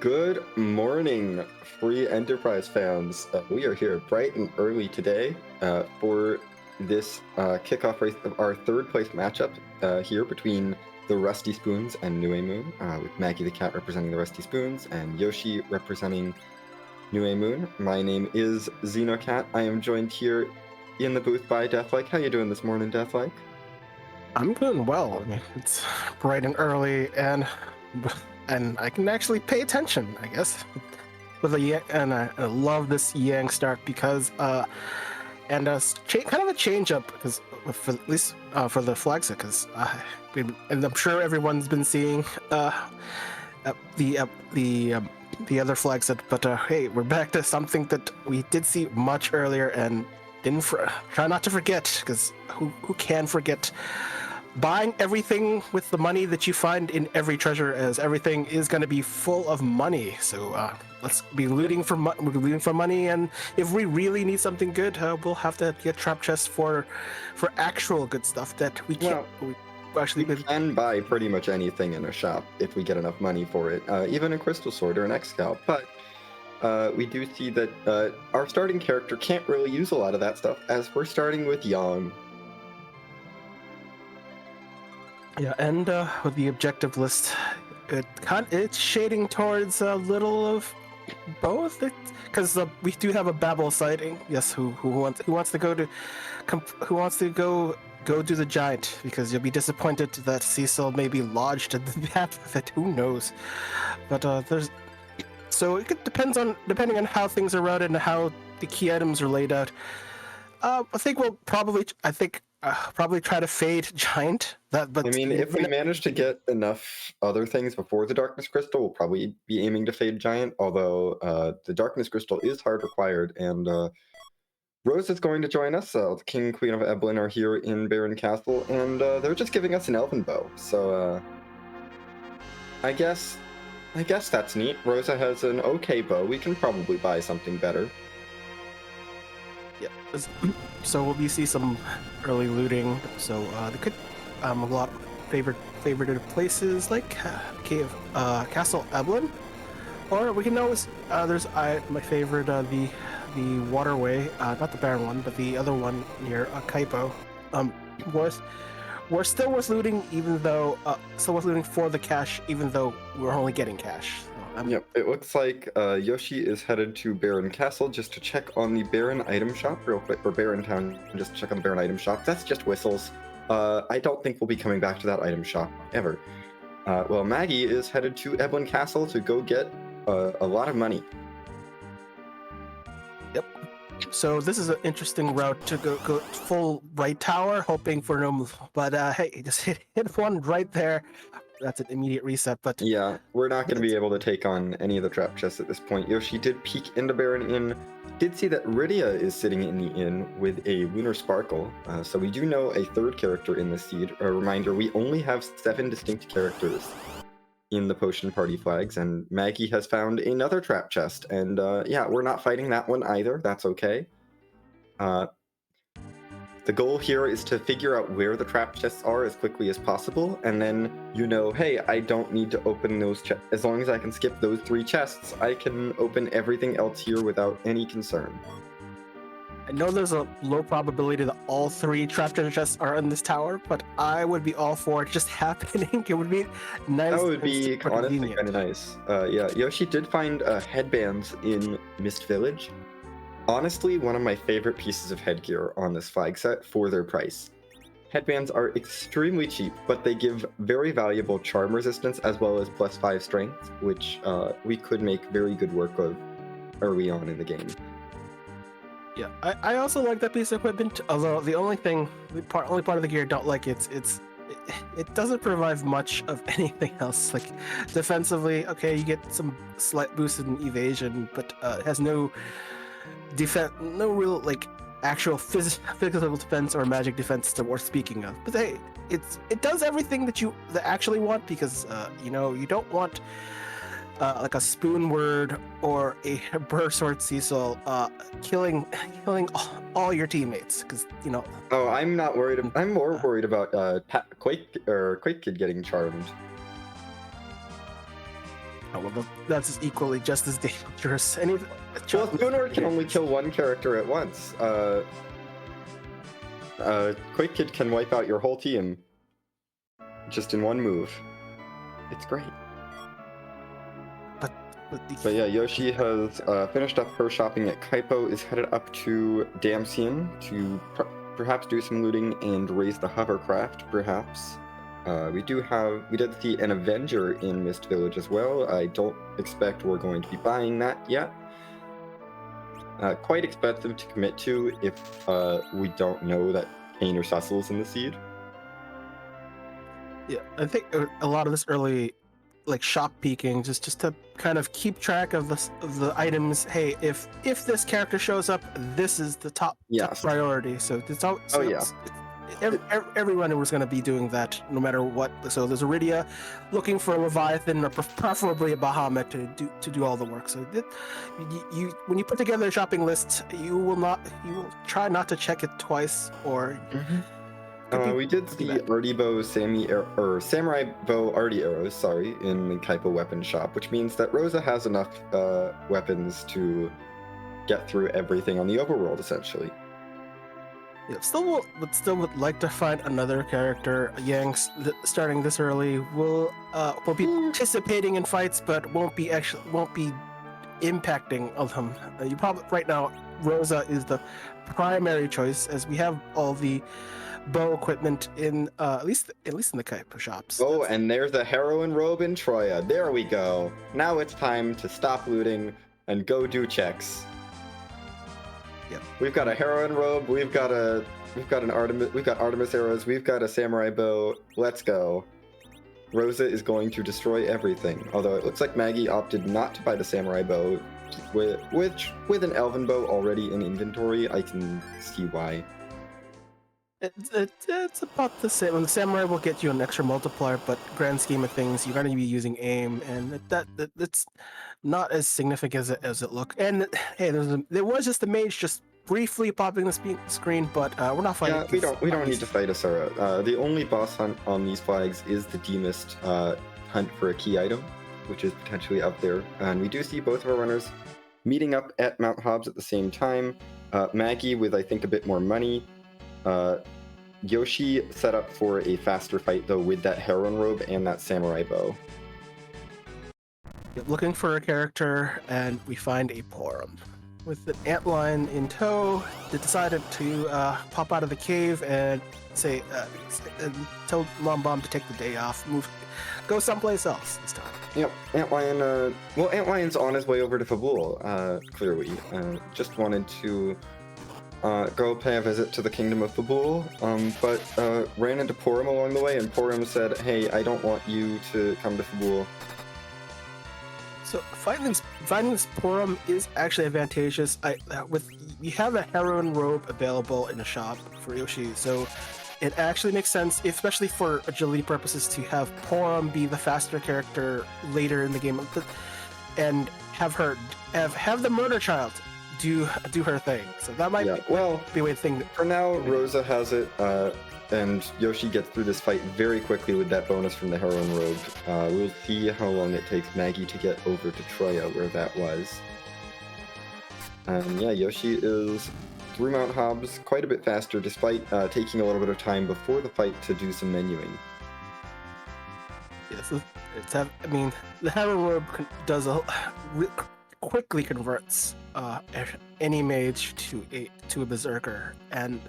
Good morning, free enterprise fans. We are here bright and early today for this kickoff race of our third place matchup here between the Rusty Spoons and Nue Moon, with Maggie the Cat representing the Rusty Spoons and Yoshi representing Nue Moon. My name is Xenocat. I am joined here in the booth by Deathlike. How you doing this morning, Deathlike? I'm doing well. I mean, it's bright and early, and I can actually pay attention, I guess. And I love this Yang start because kind of a change up because for at least for the flags, because and I'm sure everyone's been seeing the other flag set, but hey, we're back to something that we did see much earlier and didn't try not to forget, because who can forget buying everything with the money that you find in every treasure, as everything is going to be full of money. So let's be looting for money, and if we really need something good, we'll have to get trap chests for actual good stuff that we can't. We can buy pretty much anything in a shop if we get enough money for it, even a crystal sword or an X-Scalp. But we do see that our starting character can't really use a lot of that stuff, as we're starting with Yang. Yeah, and with the objective list, it's shading towards a little of both, because we do have a Babel sighting. Yes, who wants to go do the giant, because you'll be disappointed that Cecil may be lodged at the back of it. Who knows? But depending on how things are routed and how the key items are laid out. I think we'll probably try to fade giant. But I mean, if we manage to get enough other things before the darkness crystal, we'll probably be aiming to fade giant. Although the darkness crystal is hard required, and Rose is going to join us. The King and Queen of Eblan are here in Baron Castle, and they're just giving us an elven bow. So I guess that's neat. Rosa has an okay bow. We can probably buy something better. Yeah. So we'll see some early looting. So they could a lot of favorited places like Castle Eblan, or we can always there's my favorite the waterway, not the Baron one, but the other one near Kaipo. We're still worth looting, even though still worth looting for the cash, even though we're only getting cash. Yep, it looks like Yoshi is headed to Baron Castle just to check on the Baron item shop real quick, or Baron Town, just to check on the Baron item shop. That's just whistles. I don't think we'll be coming back to that item shop ever. Well, Maggie is headed to Eblan Castle to go get a lot of money. Yep. So this is an interesting route to go full right tower, hoping for no move. But hey, just hit one right there. That's an immediate reset. But yeah, we're not going to be able to take on any of the trap chests at this point. Yoshi did peek into Baron Inn. Did see that Rydia is sitting in the inn with a Lunar Sparkle. So we do know a third character in the seed. A reminder, we only have 7 distinct characters in the potion party flags, and Maggie has found another trap chest. And yeah, we're not fighting that one either. That's okay. The goal here is to figure out where the trap chests are as quickly as possible, and then hey, I don't need to open those chests. As long as I can skip those 3 chests, I can open everything else here without any concern. I know there's a low probability that all 3 trap treasure chests are in this tower, but I would be all for it just happening. It would be nice. That would be honestly kind of nice. Yeah, Yoshi did find headbands in Mist Village. Honestly, one of my favorite pieces of headgear on this flag set for their price. Headbands are extremely cheap, but they give very valuable charm resistance as well as +5 strength, which we could make very good work of early on in the game. Yeah, I also like that piece of equipment, although the only part of the gear I don't like, it doesn't provide much of anything else. Like defensively, okay, you get some slight boost in evasion, but it has no real actual physical defense or magic defense that worth speaking of. But hey, it does everything that you actually want, because you don't want like a spoon word or a Bursword Cecil killing all your teammates, because Oh, I'm not worried. I'm more worried about Quake Kid getting charmed. Oh, well, that's equally just as dangerous. Well, Spoonward can only kill one character at once. Quake Kid can wipe out your whole team just in one move. It's great. But yeah, Yoshi has finished up her shopping at Kaipo, is headed up to Damsian to perhaps do some looting and raise the hovercraft, perhaps. We did see an Avenger in Mist Village as well. I don't expect we're going to be buying that yet. Quite expensive to commit to if we don't know that Kane or Cecil is in the seed. Yeah, I think a lot of this early, like, shop peeking, just to kind of keep track of the items. Hey, if this character shows up, this is the top priority. So it's all. So every runner was going to be doing that, no matter what. So there's Iridia looking for a Leviathan, or preferably a Bahamut to do all the work. So when you put together a shopping list, you will try not to check it twice, or. Mm-hmm. We did see Artie Bow Samurai Bow Artie arrows, in the Kaipo weapon shop, which means that Rosa has enough weapons to get through everything on the overworld, essentially. Yeah, still would like to find another character. Yang, starting this early, will be participating in fights, but won't be impacting of them. You probably right now Rosa is the primary choice, as we have all the bow equipment in at least in the Kaipo shops. Oh, and there's the heroine robe in Troya. There we go. Now it's time to stop looting and go do checks. Yep. We've got a heroine robe. We've got Artemis arrows. We've got a samurai bow. Let's go. Rosa is going to destroy everything. Although it looks like Maggie opted not to buy the samurai bow, with an elven bow already in inventory. I can see why. It's about the same. The samurai will get you an extra multiplier, but grand scheme of things, you're going to be using aim, and that's not as significant as it looked. And hey, there was just the mage just briefly popping the screen, but we're not fighting. Yeah, we don't need to fight Asura. The only boss hunt on these flags is the Demist hunt for a key item, which is potentially up there. And we do see both of our runners meeting up at Mount Hobbs at the same time. Maggie with, I think, a bit more money. Yoshi set up for a faster fight, though, with that heroine robe and that samurai bow. Looking for a character, and we find a Porum. With the antlion in tow, they decided to pop out of the cave and tell Mom Bomb to take the day off, go someplace else this time. Yep, Antlion's on his way over to Fabul, clearly. Just wanted to go pay a visit to the Kingdom of Fabul, but ran into Porum along the way, and Porum said, hey, I don't want you to come to Fabul. So finding this Porum is actually advantageous. We have a heroine robe available in the shop for Yoshi, so it actually makes sense, especially for agility purposes, to have Porum be the faster character later in the game, and have the murder child do her thing. So that might be a way to think. For now, Rosa has it, and Yoshi gets through this fight very quickly with that bonus from the heroine robe. We'll see how long it takes Maggie to get over to Troya, where that was. And yeah, Yoshi is through Mount Hobbs quite a bit faster, despite taking a little bit of time before the fight to do some menuing. Yes, the heroine robe quickly converts any mage to a berserker, and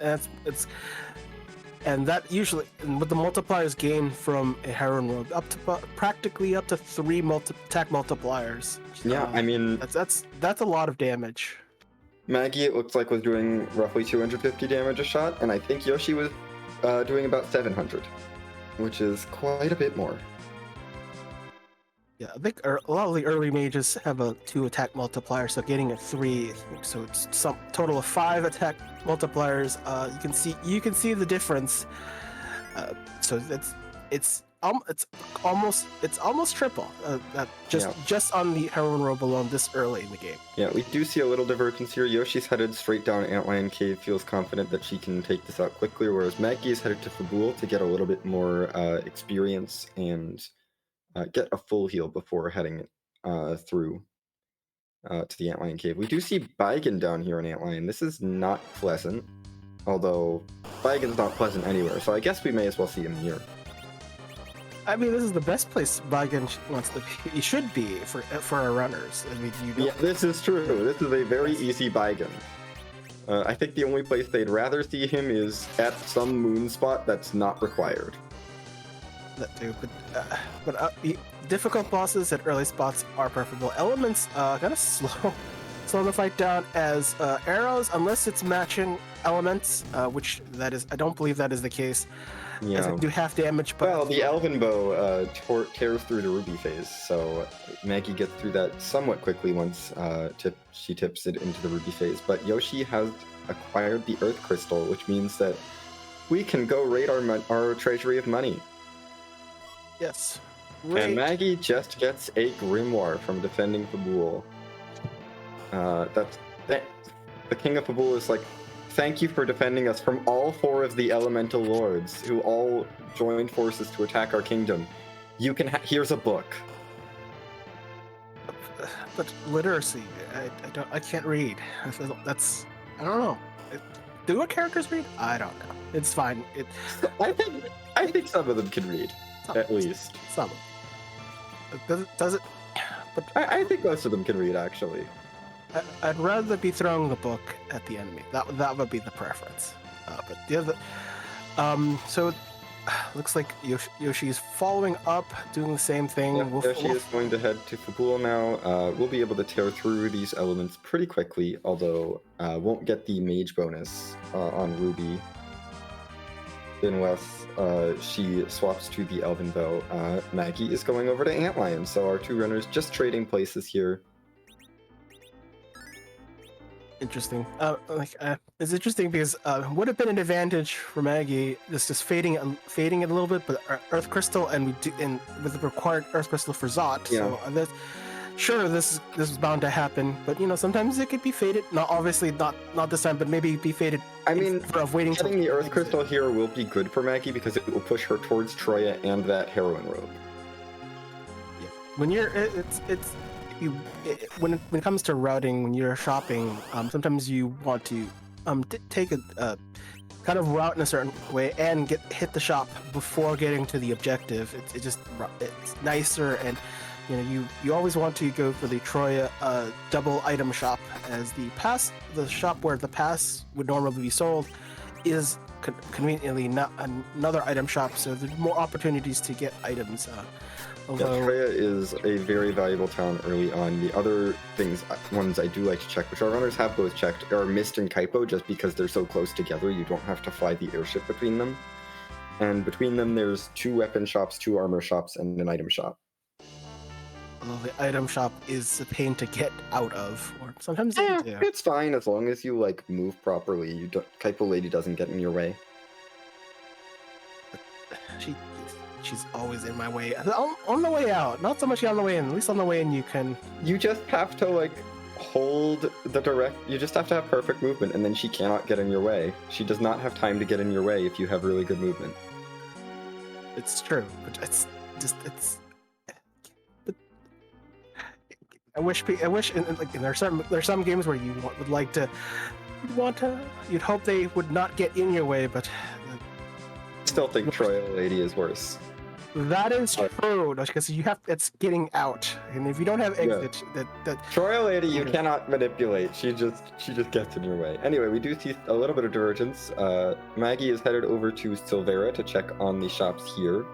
that usually, with the multipliers gained from a heroine robe, practically up to 3 attack multipliers. Yeah, that's a lot of damage. Maggie, it looks like, was doing roughly 250 damage a shot, and I think Yoshi was doing about 700, which is quite a bit more. Yeah, I think a lot of the early mages have a 2 attack multiplier, so getting a 3, so it's some total of 5 attack multipliers. You can see the difference. So it's almost triple. Just on the heroine robe alone this early in the game. Yeah, we do see a little divergence here. Yoshi's headed straight down Antlion Cave, feels confident that she can take this out quickly, whereas Maggie is headed to Fabul to get a little bit more experience and get a full heal before heading through to the Antlion Cave. We do see Baigen down here in Antlion. This is not pleasant, although Baigen's not pleasant anywhere, so I guess we may as well see him here. I mean, this is the best place Baigen wants to be. He should be for our runners. I mean, Yeah, this is true. This is a very easy Baigen. I think the only place they'd rather see him is at some moon spot that's not required. That too, but difficult bosses at early spots are preferable. Elements kind of slow the fight down as arrows, unless it's matching elements, which that is. I don't believe that is the case. Yeah. As it do half damage. But well, the Elven Bow tears through the Ruby phase, so Maggie gets through that somewhat quickly once she tips it into the Ruby phase. But Yoshi has acquired the Earth Crystal, which means that we can go raid our treasury of money. Yes. And Maggie just gets a grimoire from defending Fabul. The King of Fabul is like, thank you for defending us from all 4 of the elemental lords who all joined forces to attack our kingdom. You can here's a book. But literacy, I can't read. I don't know. Do our characters read? I don't know. It's fine. I think some of them can read, at least. Some. Does it? But I think most of them can read, actually. I'd rather be throwing the book at the enemy. That would be the preference. But the other, so looks like Yoshi's following up, doing the same thing. Yep, Yoshi is going to head to Fabul now. We'll be able to tear through these elements pretty quickly, although won't get the mage bonus on Ruby unless she swaps to the Elven Bow. Maggie is going over to Antlion, so our 2 runners just trading places here. Interesting. It's interesting because would have been an advantage for Maggie just fading it a little bit, but Earth Crystal and with the required Earth Crystal for Zot. Yeah. So sure, this is bound to happen, but sometimes it could be faded. Not obviously not this time, but maybe be faded. I mean, waiting getting the Earth Crystal here will be good for Maggie because it will push her towards Troya and that heroine robe. Yeah. When you're when it comes to routing, when you're shopping, sometimes you want to take a kind of route in a certain way and hit the shop before getting to the objective. It's nicer, and you always want to go for the Troya double item shop, as the shop where the pass would normally be sold is conveniently not another item shop, so there's more opportunities to get items. Yeah, Troya is a very valuable town early on. The other ones I do like to check, which our runners have both checked, are Mist and Kaipo, just because they're so close together, you don't have to fly the airship between them. And between them, there's 2 weapon shops, 2 armor shops, and an item shop. Although the item shop is a pain to get out of, or sometimes you do. It's fine as long as you move properly. Kaipo Lady doesn't get in your way. She's always in my way. On the way out, not so much on the way in. At least on the way in, you can. You just have to hold the direct. You just have to have perfect movement, and then she cannot get in your way. She does not have time to get in your way if you have really good movement. It's true, but But I wish, and there's some games where you would like to, you'd hope they would not get in your way, but. Still think Troya Lady is worse. That is true, because it's getting out, and if you don't have exit, that Troya Lady you cannot manipulate. She just gets in your way. Anyway, we do see a little bit of divergence. Maggie is headed over to Silvera to check on the shops here,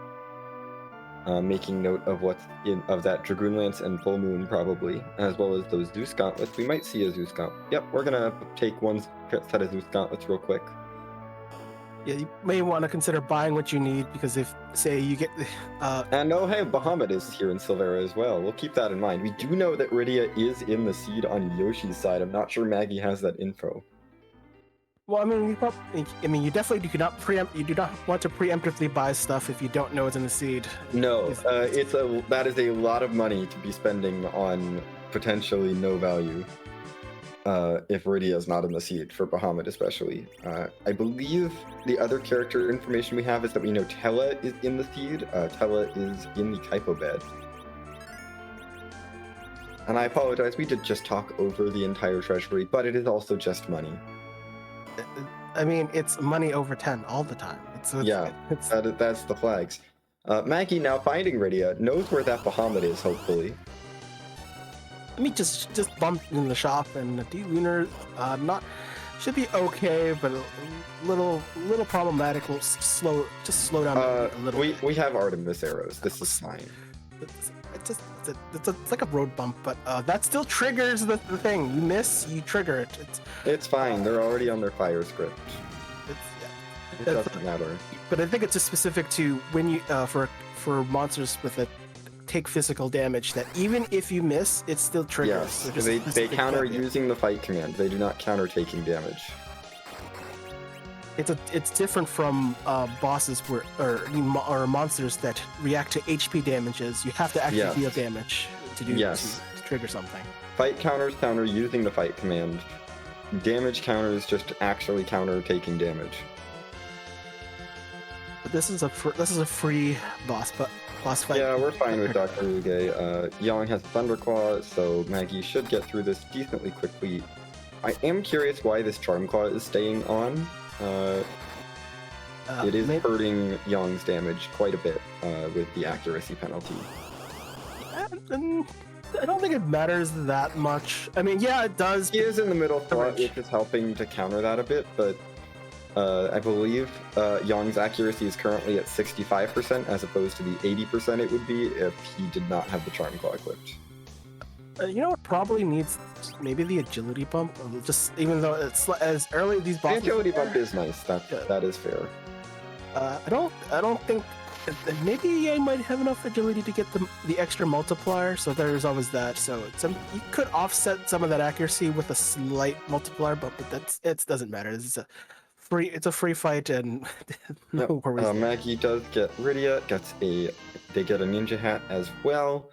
making note of what's of that Dragoon Lance and Full Moon probably, as well as those Zeus gauntlets. We might see a Zeus gauntlet. Yep, we're gonna take one set of Zeus gauntlets real quick. Yeah, you may want to consider buying what you need, because if, say, you get the... And oh, hey, Bahamut is here in Silvera as well. We'll keep that in mind. We do know that Rydia is in the seed on Yoshi's side. I'm not sure Maggie has that info. Well, you definitely do not want to preemptively buy stuff if you don't know it's in the seed. No, that is a lot of money to be spending on potentially no value. If Rydia is not in the seed, for Bahamut especially. I believe the other character information we have is that we know Tella is in the seed. Tella is in the Kaipo bed. and I apologize, we did just talk over the entire treasury, but it is also just money. I mean, it's money over 10 all the time. That's the flags. Maggie, now finding Rydia, knows where that Bahamut is, hopefully. Let me just bump in the shop, and the D-Lunar should be okay, but a little problematic. Will slow down a little. We have Artemis arrows. This is fine. It's like a road bump, but that still triggers the thing. You miss, you trigger it. It's fine. They're already on their fire script. It doesn't matter. But I think it's just specific to when you for monsters with a take physical damage, that even if you miss, it still triggers. Yes, they counter using the fight command. They do not counter taking damage. It's different from bosses or monsters that react to HP damages. You have to actually deal damage to trigger something. Fight counters counter using the fight command. Damage counters just actually counter taking damage. But this is a free boss fight. Yeah, we're fine with Dr. Uge. Yang has Thunderclaw, so Maggie should get through this decently quickly. I am curious why this Charm Claw is staying on. It is hurting Yang's damage quite a bit with the accuracy penalty. I don't think it matters that much. I mean, yeah, it does. He is in the middle slot, which is helping to counter that a bit, but I believe Yang's accuracy is currently at 65% as opposed to the 80% it would be if he did not have the Charm Claw equipped. You know what probably needs maybe the agility bump, just even though it's as early these bosses. The agility bump is nice. That is fair. I don't think maybe I might have enough agility to get the extra multiplier. So there's always that. So you could offset some of that accuracy with a slight multiplier, but it doesn't matter. It's a free fight, and no worries. Maggie does get Rydia. They get a ninja hat as well.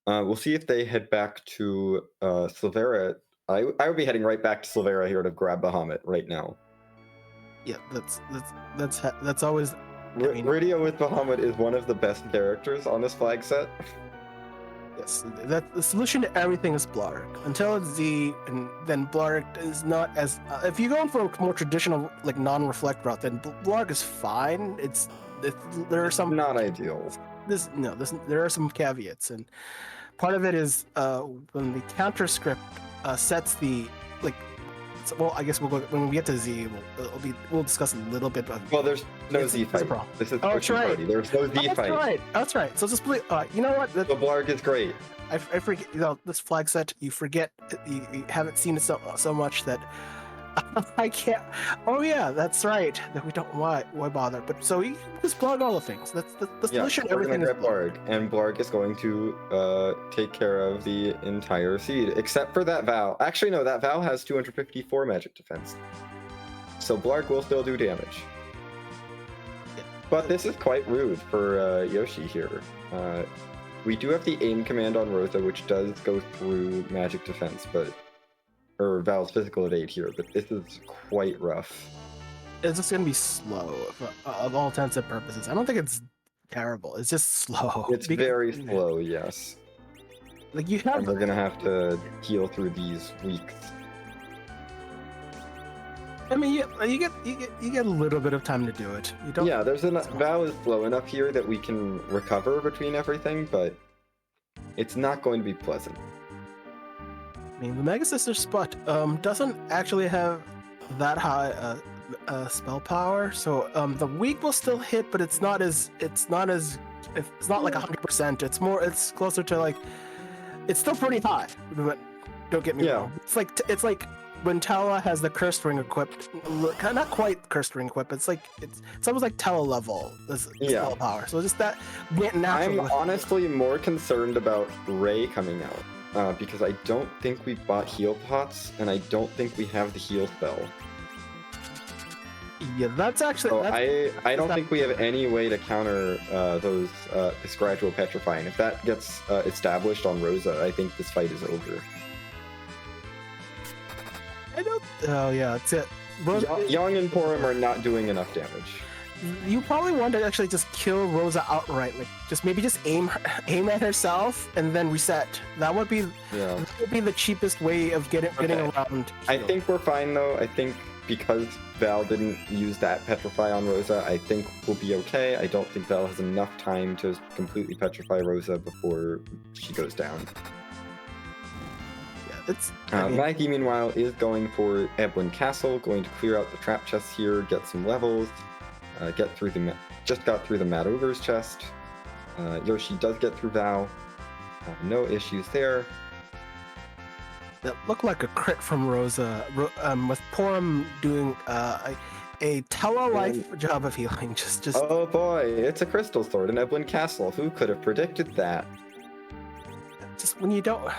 We'll see if they head back to Silvera. I would be heading right back to Silvera here to grab Bahamut right now. Yeah, that's always. Rydia with Bahamut is one of the best characters on this flag set. Yes, the solution to everything is Blarg. Until it's Z, and then Blarg is not as. If you're going for a more traditional, like non-reflect route, then Blarg is fine. There are some not ideal. There are some caveats, and part of it is when the counter script sets the well, I guess when we get to Z, we'll discuss a little bit. But there's no Z fight. This is that's right. Party. There's no Z fight. That's right. So just you know what? The Blarg is great. I forget. This flag set, you forget. You haven't seen it so much that I can't. Oh yeah, that's right. That we don't. Why bother? But so you just Blarg all the things. That's the solution. We're everything is Blarg, and Blarg is going to take care of the entire seed, except for that Val. Actually, no, that Val has 254 magic defense, so Blarg will still do damage. But this is quite rude for Yoshi here. We do have the aim command on Rosa, which does go through magic defense, or Val's physical evade here, but this is quite rough. It's just gonna be slow of all intents and purposes. I don't think it's terrible. It's just slow. It's very slow, yes. Like you have. And we're gonna have to heal through these weeks. I mean, you get a little bit of time to do it. You don't. Yeah, there's enough. Val is slow enough here that we can recover between everything, but it's not going to be pleasant. I mean, the Mega Sister spot doesn't actually have that high spell power, so the weak will still hit, but it's not like 100%. It's closer to like, it's still pretty high. But don't get me wrong. It's like when Tala has the Cursed Ring equipped, not quite Cursed Ring equipped. It's almost like Tala level spell power. So just that naturally. I'm honestly more concerned about Ray coming out. Because I don't think we bought heal pots, and I don't think we have the heal spell. Yeah, that's actually. So I don't think we have any way to counter this gradual petrifying. If that gets established on Rosa, I think this fight is over. I don't. Oh yeah, that's it. Yang and Porum are not doing enough damage. you probably want to actually just kill Rosa outright, like maybe just aim at herself and then reset. That would be the cheapest way of getting around. I think we're fine though. I think because Val didn't use that petrify on Rosa, I think we'll be okay. I don't think Val has enough time to completely petrify Rosa before she goes down. Maggie, meanwhile, is going for Eblan Castle, going to clear out the trap chests here, get some levels, just got through the Mad Ogre's chest. Yoshi does get through Val, no issues there. That looked like a crit from Rosa, with Porum doing a Tella-like job of healing. Just. Oh boy, it's a crystal sword in Eblan Castle. Who could have predicted that? Just when you don't,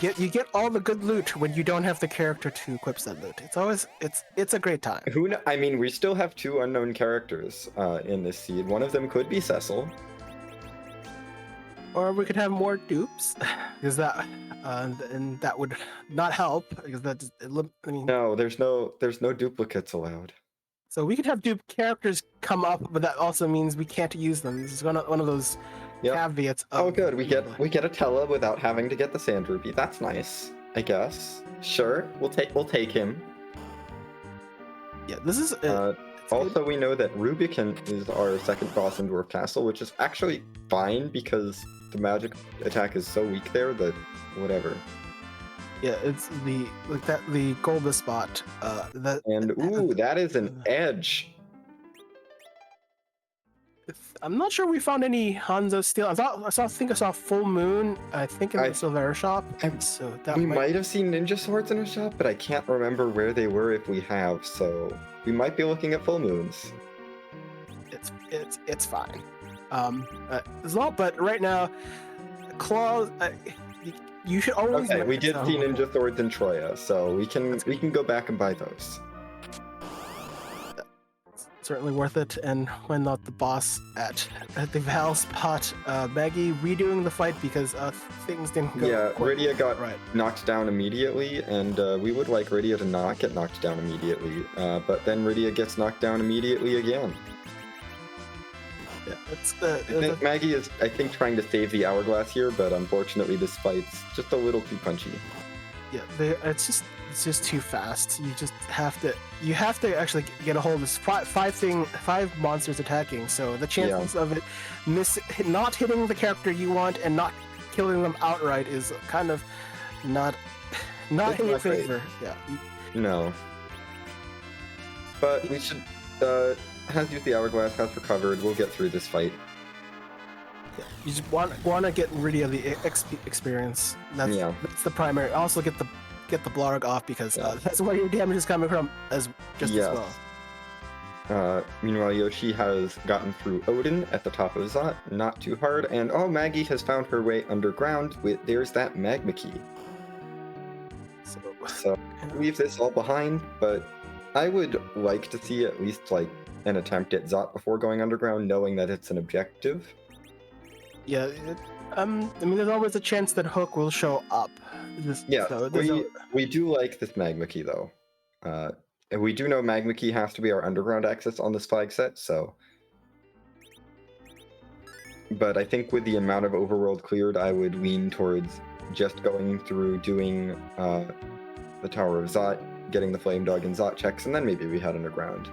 you get all the good loot when you don't have the character to equip that loot. It's always it's a great time. I mean, we still have 2 unknown characters in this seed. One of them could be Cecil, or we could have more dupes, because that and that would not help because no, there's no duplicates allowed. So we could have dupe characters come up, but that also means we can't use them. This is one of those. Caveats. Oh, good. We get a Tella without having to get the Sand Ruby. That's nice, I guess. Sure, we'll take him. Yeah, this is. Also, we know that Rubicon is our second boss in Dwarf Castle, which is actually fine because the magic attack is so weak there that whatever. Yeah, it's the Golda spot. That is an edge. I'm not sure we found any Hanzo steel. I think I saw Full Moon. I think in the Silvera shop. So we might have seen ninja swords in a shop, but I can't remember where they were if we have. So we might be looking at Full Moons. It's fine. As well, but right now, claws. You should always. Okay, we did see ninja swords in Troya, so we can go back and buy those. Certainly worth it, and when not the boss at the Val spot, Maggie redoing the fight because things didn't go. Yeah, Rydia got knocked down immediately, and we would like Rydia to not get knocked down immediately, but then Rydia gets knocked down immediately again. Yeah, Maggie is, I think, trying to save the hourglass here, but unfortunately this fight's just a little too punchy. Yeah, it's just too fast. You have to actually get a hold of this five monsters attacking. So the chances of it not hitting the character you want and not killing them outright is kind of not in your favor. Yeah. No. But we should has used the hourglass, has recovered. We'll get through this fight. Yeah, you just want to get rid of the experience. That's the primary. Also get the Blarg off because that's where your damage is coming from as well. Meanwhile, Yoshi has gotten through Odin at the top of Zot, not too hard, and Maggie has found her way underground. There's that magma key. So leave this all behind, but I would like to see at least like an attempt at Zot before going underground, knowing that it's an objective. Yeah, I mean, there's always a chance that Hook will show up. We do like this magma key though. And we do know magma key has to be our underground access on this flag set, so. But I think with the amount of overworld cleared, I would lean towards just going through doing the Tower of Zot, getting the Flame Dog and Zot checks, and then maybe we head underground.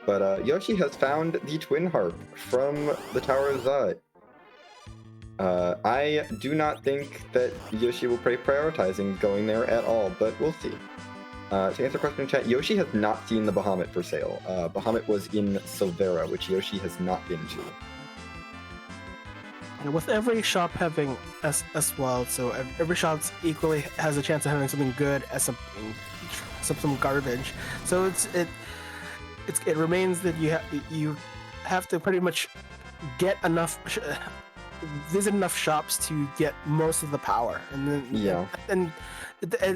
But Yoshi has found the Twin Harp from the Tower of Zot. I do not think that Yoshi will be prioritizing going there at all, but we'll see. To answer the question in chat, Yoshi has not seen the Bahamut for sale. Bahamut was in Silvera, which Yoshi has not been to. And with every shop having as well, so every shop equally has a chance of having something good as some garbage. So it remains that you have to pretty much get enough. Visit enough shops to get most of the power, and then and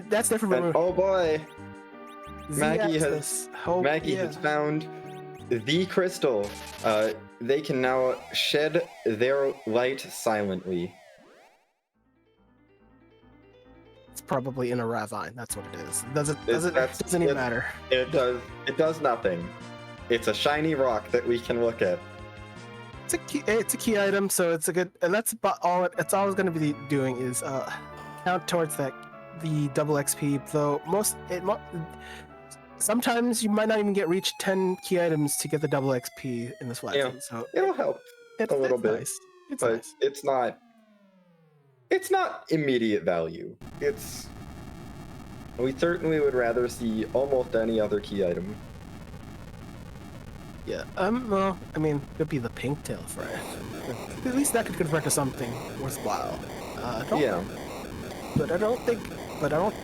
that's different. Oh boy, Maggie has found the crystal. They can now shed their light silently. It's probably in a ravine. That's what it is. It doesn't even matter. It does nothing. it's a shiny rock that we can look at. It's a key item, so it's a good, and that's about all. It's always going to be doing is count towards the double XP. Though sometimes you might not even reach 10 key items to get the double XP in this flag. Yeah, So it'll help a little bit. Nice. It's but nice. It's not immediate value. We certainly would rather see almost any other key item. Yeah. Well, I mean, it could be the pink tail for it. At least that could convert to something worthwhile. Yeah. But I don't.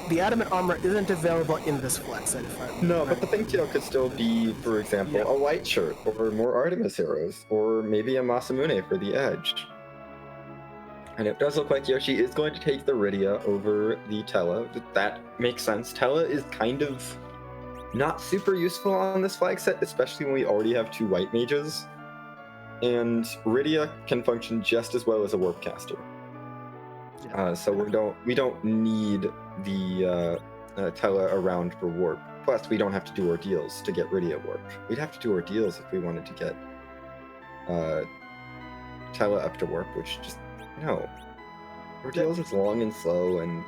The adamant armor isn't available in this flex set. No, but the pink tail could still be, for example, a white shirt, or more Artemis heroes, or maybe a Masamune for the edge. And it does look like Yoshi is going to take the Rydia over the Tella. That makes sense. Tella is kind of not super useful on this flag set, especially when we already have 2 white mages. And Rydia can function just as well as a warp caster. So we don't need the Tella around for warp. Plus, we don't have to do ordeals to get Rydia warp. We'd have to do ordeals if we wanted to get Tella up to warp, which just no. Ordeals is long and slow, and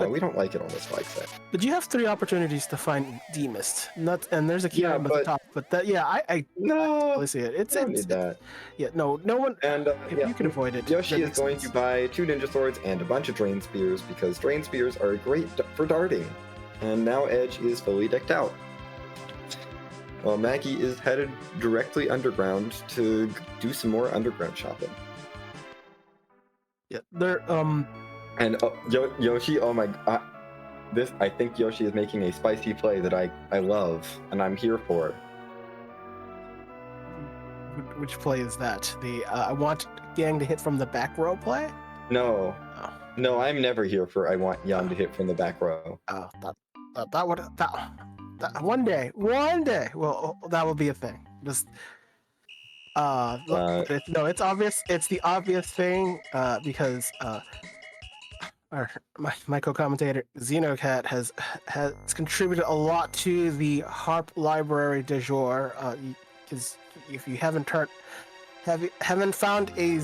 we don't like it on this flag set. But you have 3 opportunities to find D-Mist, and there's a key item at the top. But that, I no, see it. It's don't need that. Yeah, no one. And if you can avoid it, Yoshi is going to buy 2 ninja swords and a bunch of drain spears because drain spears are great for darting. And now Edge is fully decked out. While Maggie is headed directly underground to do some more underground shopping. Yeah, they're And Yoshi, oh my god, I think Yoshi is making a spicy play that I love and I'm here for. Which play is that? The I want Yang to hit from the back row play? No, no, I'm never here for I want Yang to hit from the back row. Oh, that would one day, well, that will be a thing. Just no, it's obvious. It's the obvious thing because my co-commentator XenoCat has contributed a lot to the harp library du jour. Because if you haven't found a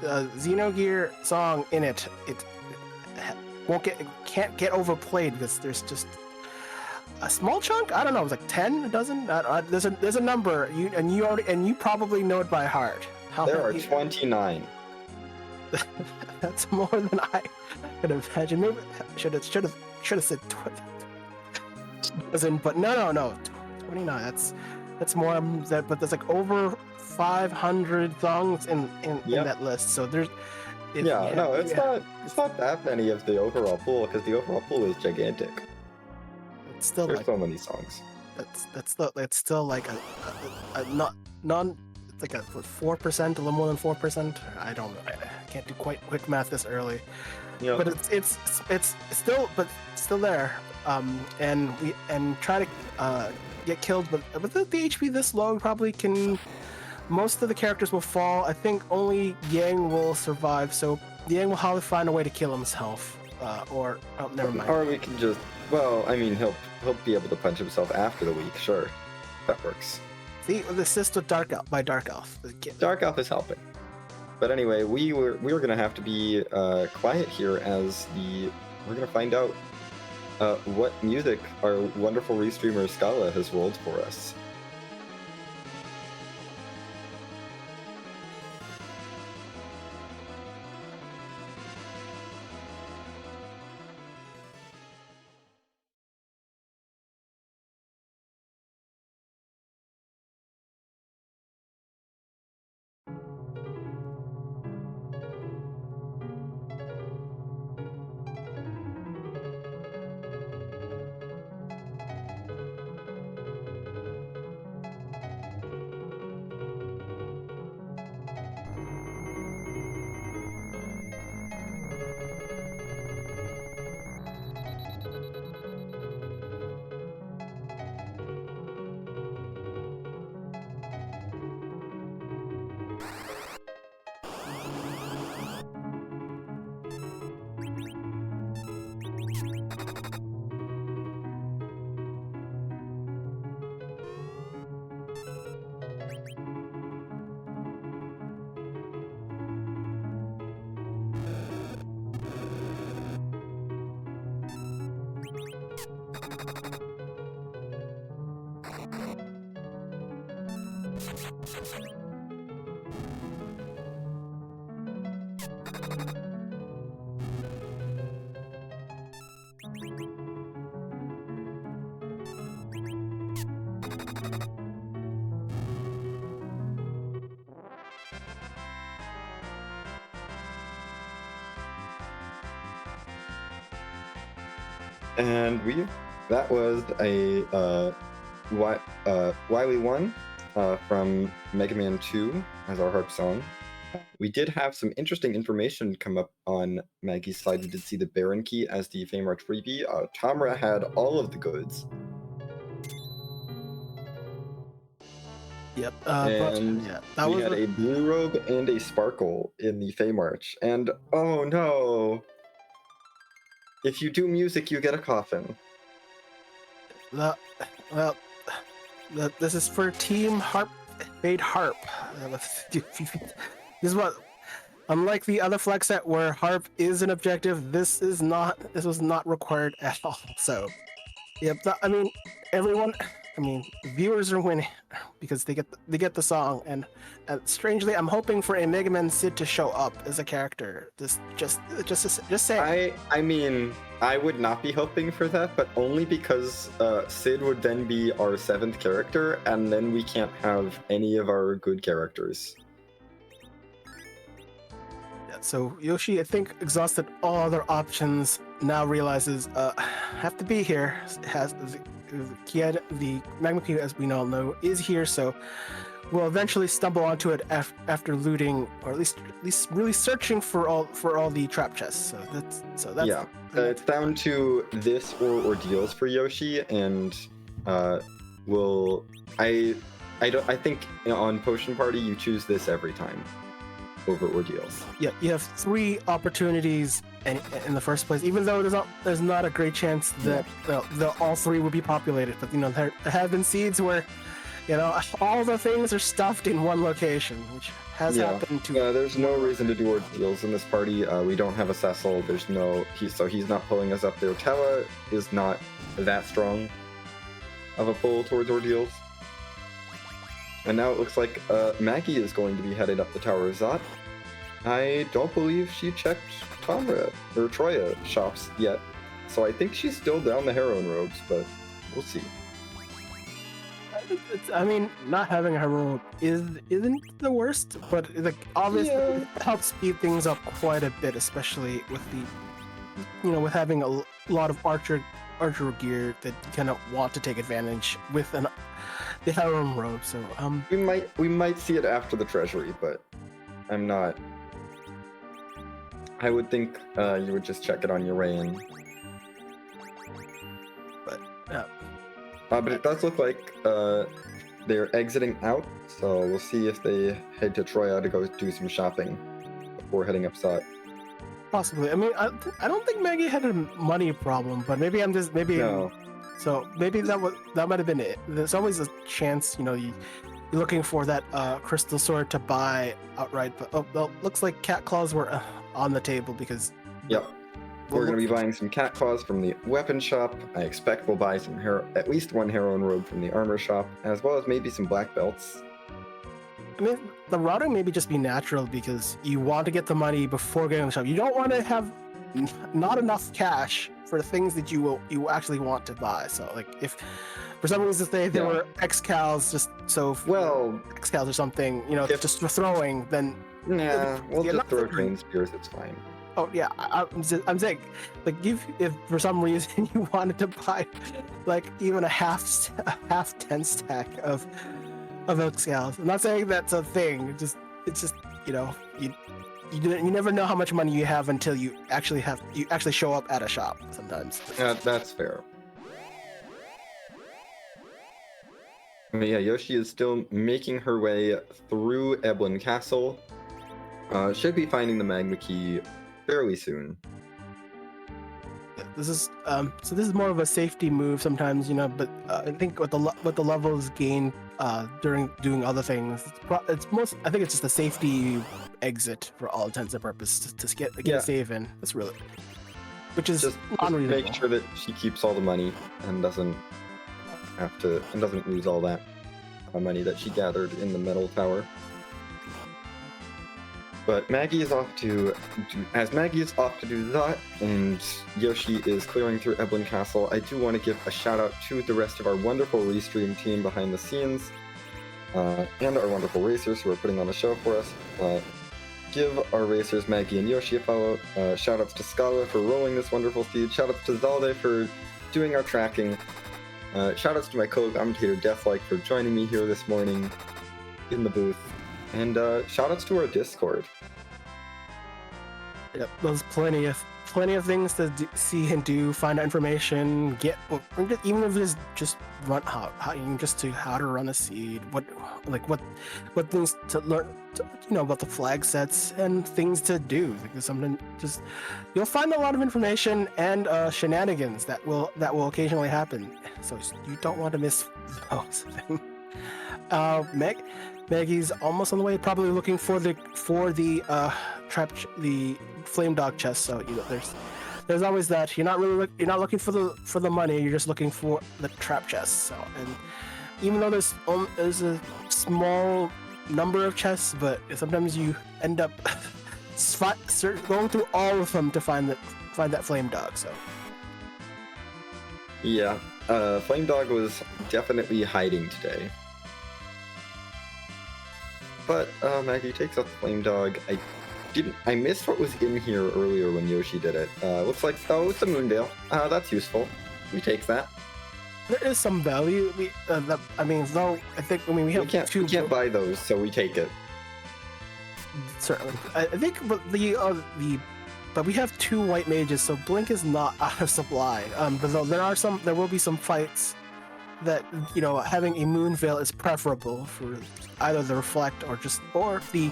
Xenogear song in it, it can't get overplayed because there's just a small chunk. I don't know. It was like 10, a dozen. There's a number. You probably know it by heart. There are 29. That's more than I could imagine. Maybe should have said 20. But no. 29. That's more. But there's like over 500 songs in that list. So there's. It's not that many of the overall pool because the overall pool is gigantic. It's still there's like, so many songs. It's still like a it's like a 4%, a little more than 4%. I don't know. I can't do quite quick math this early. Yep. But it's still there. And try to get killed. But with the HP this low, probably can. Most of the characters will fall. I think only Yang will survive. So Yang will probably find a way to kill himself. Never mind. Or we can just. Well, I mean, he'll be able to punch himself after the week. Sure, that works. See, the assist with Dark Elf. Dark Elf is helping. But anyway, we were gonna have to be quiet here as we're gonna find out what music our wonderful restreamer Scala has rolled for us. And that was a Wily 1 from Mega Man 2 as our harp song. We did have some interesting information come up on Maggie's side. We did see the Baron key as the Fame Arch freebie. Tamra had all of the goods. Yep. And yeah, that we was had a blue robe and a sparkle in the Fame Arch. And oh no! If you do music, you get a coffin. This is for Team Harp, Fade Harp. This is what, unlike the other flex set where Harp is an objective, this was not required at all. So, yep. Viewers are winning because they get the song, and strangely, I'm hoping for a Mega Man Sid to show up as a character. Just say. I mean, I would not be hoping for that, but only because Sid would then be our 7th character, and then we can't have any of our good characters. Yeah, so Yoshi, I think, exhausted all other options. Now realizes have to be here. Has the magma key, as we all know, is here, so we'll eventually stumble onto it after looting, or at least really searching for all the trap chests. So that's yeah. It's down to this or ordeals for Yoshi, and I think on Potion Party you choose this every time over ordeals. Yeah, you have 3 opportunities in the first place, even though there's not a great chance that all 3 will be populated. But there have been seeds where all the things are stuffed in one location, which has happened to. There's no reason to do ordeals in this party. We don't have a Cecil. So he's not pulling us up there. Tella is not that strong of a pull towards ordeals. And now it looks like Maggie is going to be headed up the Tower of Zot. I don't believe she checked Tamra or Troya shops yet, so I think she's still down the heroin robes, but we'll see. Not having a heroin isn't the worst, but obviously it helps speed things up quite a bit, especially with with having a lot of archer gear that you kind of want to take advantage with the heroin robe. So we might see it after the treasury, but I'm not. I would think you would just check it on your reign. But it does look like they're exiting out, so we'll see if they head to Troya to go do some shopping before heading up Zot. Possibly. I don't think Maggie had a money problem, but maybe no. So maybe that might have been it. There's always a chance, you're looking for that crystal sword to buy outright, but looks like cat claws were on the table because. Yep. We're going to be buying some cat claws from the weapon shop. I expect we'll buy at least 1 heroin robe from the armor shop, as well as maybe some black belts. The routing maybe just be natural because you want to get the money before getting the shop. You don't want to have not enough cash for things that you actually want to buy. So, if for some reason there were X-Cals X-Cals or something, just for throwing, then we'll just throw Drain Spears. It's fine. Oh yeah, I'm saying, if for some reason you wanted to buy, even a half 10 stack of X-Cals. I'm not saying that's a thing. It's just you never know how much money you have until you actually show up at a shop. Sometimes. That's fair. Yoshi is still making her way through Eblan Castle. Should be finding the magma key fairly soon. This is more of a safety move sometimes, but I think with the levels gained during doing other things, I think it's just a safety exit for all intents and purposes to get a save in. That's really, which is just unreasonable. Make sure that she keeps all the money and doesn't lose all that. money that she gathered in the metal tower. But Maggie is off to do that, and Yoshi is clearing through Eblan Castle. I do want to give a shout out to the rest of our wonderful restream team behind the scenes, and our wonderful racers who are putting on the show for us. Give our racers Maggie and Yoshi a follow. Shout outs to Scala for rolling this wonderful feed. Shout outs to Zalde for doing our tracking. Shout outs to my co-commentator Deathlike for joining me here this morning in the booth. And shout outs to our Discord. Yep, there's plenty of things to see and do, find out information, even if it's just run how to run a seed, what things to learn, about the flag sets and things to do. Because something you'll find a lot of information and shenanigans that will occasionally happen. So you don't want to miss those things. Maggie's almost on the way, probably looking for the flame dog chest. So there's always that. You're not looking for the money. You're just looking for the trap chest. So, and even though there's a small number of chests, but sometimes you end up going through all of them to find that flame dog. So yeah, flame dog was definitely hiding today. But Maggie takes out the flame dog. I missed what was in here earlier when Yoshi did it. Looks like, it's a Moondale. That's useful. We take that. There is some value. We can't buy those, so we take it. Certainly, I think, but but we have 2 white mages, so Blink is not out of supply. But though there will be some fights that having a moon veil is preferable for either the reflect or the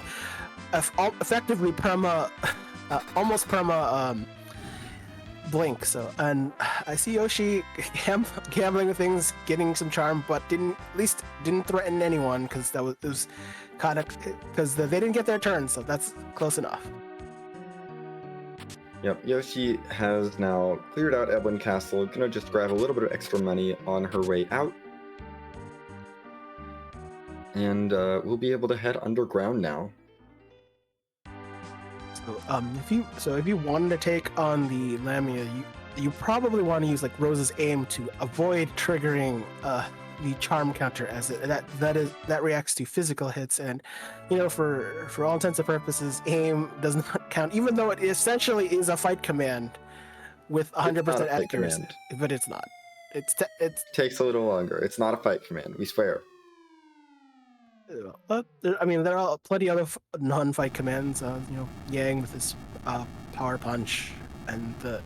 effectively almost perma blink. So, and I see Yoshi gambling with things, getting some charm, but didn't threaten anyone because it was kind of because they didn't get their turn, so that's close enough. Yep, Yoshi has now cleared out Eblan Castle, gonna just grab a little bit of extra money on her way out. And we'll be able to head underground now. So if you wanted to take on the Lamia, you probably want to use like Rose's aim to avoid triggering the charm counter, as that reacts to physical hits, and for all intents and purposes, aim does not count, even though it essentially is a fight command with 100% accuracy. But it's not. It takes a little longer. It's not a fight command. We swear. There are plenty of other non-fight commands. Yang with his power punch, and there's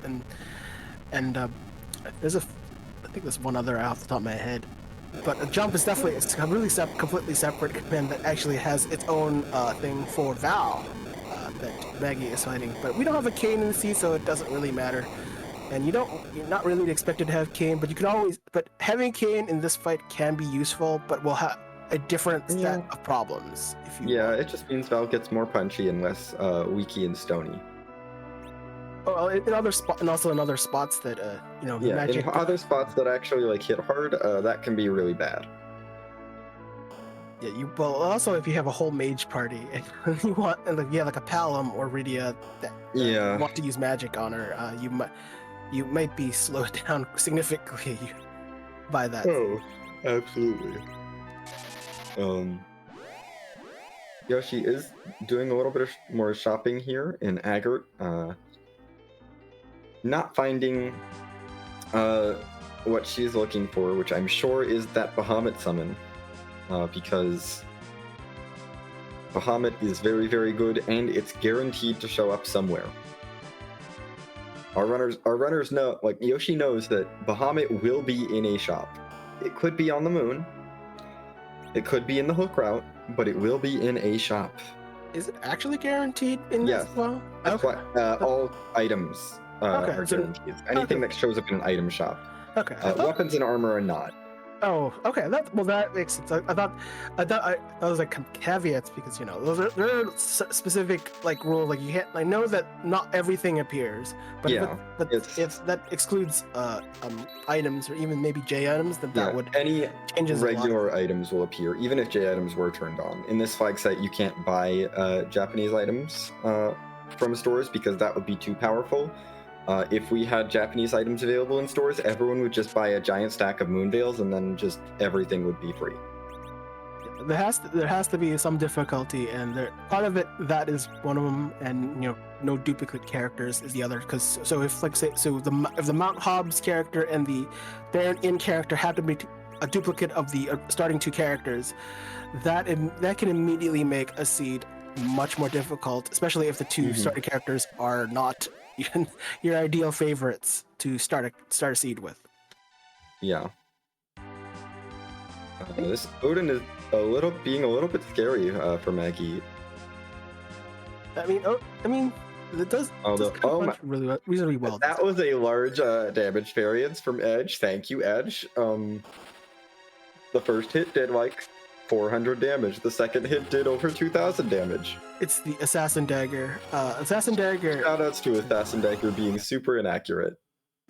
I think there's one other off the top of my head. But a jump is definitely a really completely separate command that actually has its own thing for Val that Maggie is fighting. But we don't have a Kane in the sea, so it doesn't really matter. And you're not really expected to have Kane, but but having Kane in this fight can be useful, but we'll have a different set of problems. It just means Val gets more punchy and less weaky and stony. Oh, in other spots, and also in other spots that magic. In other spots that actually hit hard, that can be really bad. Yeah, also if you have a whole mage party and you want, you have like a Palom or Rydia that want to use magic on her, you might be slowed down significantly by that. Oh, absolutely. Yoshi is doing a little bit more shopping here in Agert. Not finding what she's looking for, which I'm sure is that Bahamut summon, because Bahamut is very, very good, and it's guaranteed to show up somewhere. Our runners know, Yoshi knows that Bahamut will be in a shop. It could be on the moon, it could be in the hook route, but it will be in a shop. Is it actually guaranteed in this? Well, okay. All items are guaranteed. Anything that shows up in an item shop. Okay. Weapons and armor are not. Oh, okay. That makes sense. That was like caveats because there are specific like rules. Like you can't. I know that not everything appears, but Yeah, if that excludes items or even maybe J items, then that would any changes a lot. regular items will appear, even if J items were turned on. In this flag site, you can't buy Japanese items from stores because that would be too powerful. If we had Japanese items available in stores, everyone would just buy a giant stack of Moonveils, and then just everything would be free. There has to be some difficulty, and part of it that is one of them, and no duplicate characters is the other. Because if the Mount Hobbs character and the Baron Inn character have to be a duplicate of the starting two characters, that can immediately make a seed much more difficult, especially if the two starting characters are not your ideal favorites to start a seed with. Yeah. This Odin is being a little bit scary for Maggie. I mean, it does. Reasonably well. That was a large damage variance from Edge. Thank you, Edge. The first hit did like 400 damage. The second hit did over 2,000 damage. It's the Assassin Dagger. Assassin Dagger. Shoutouts to Assassin Dagger being super inaccurate.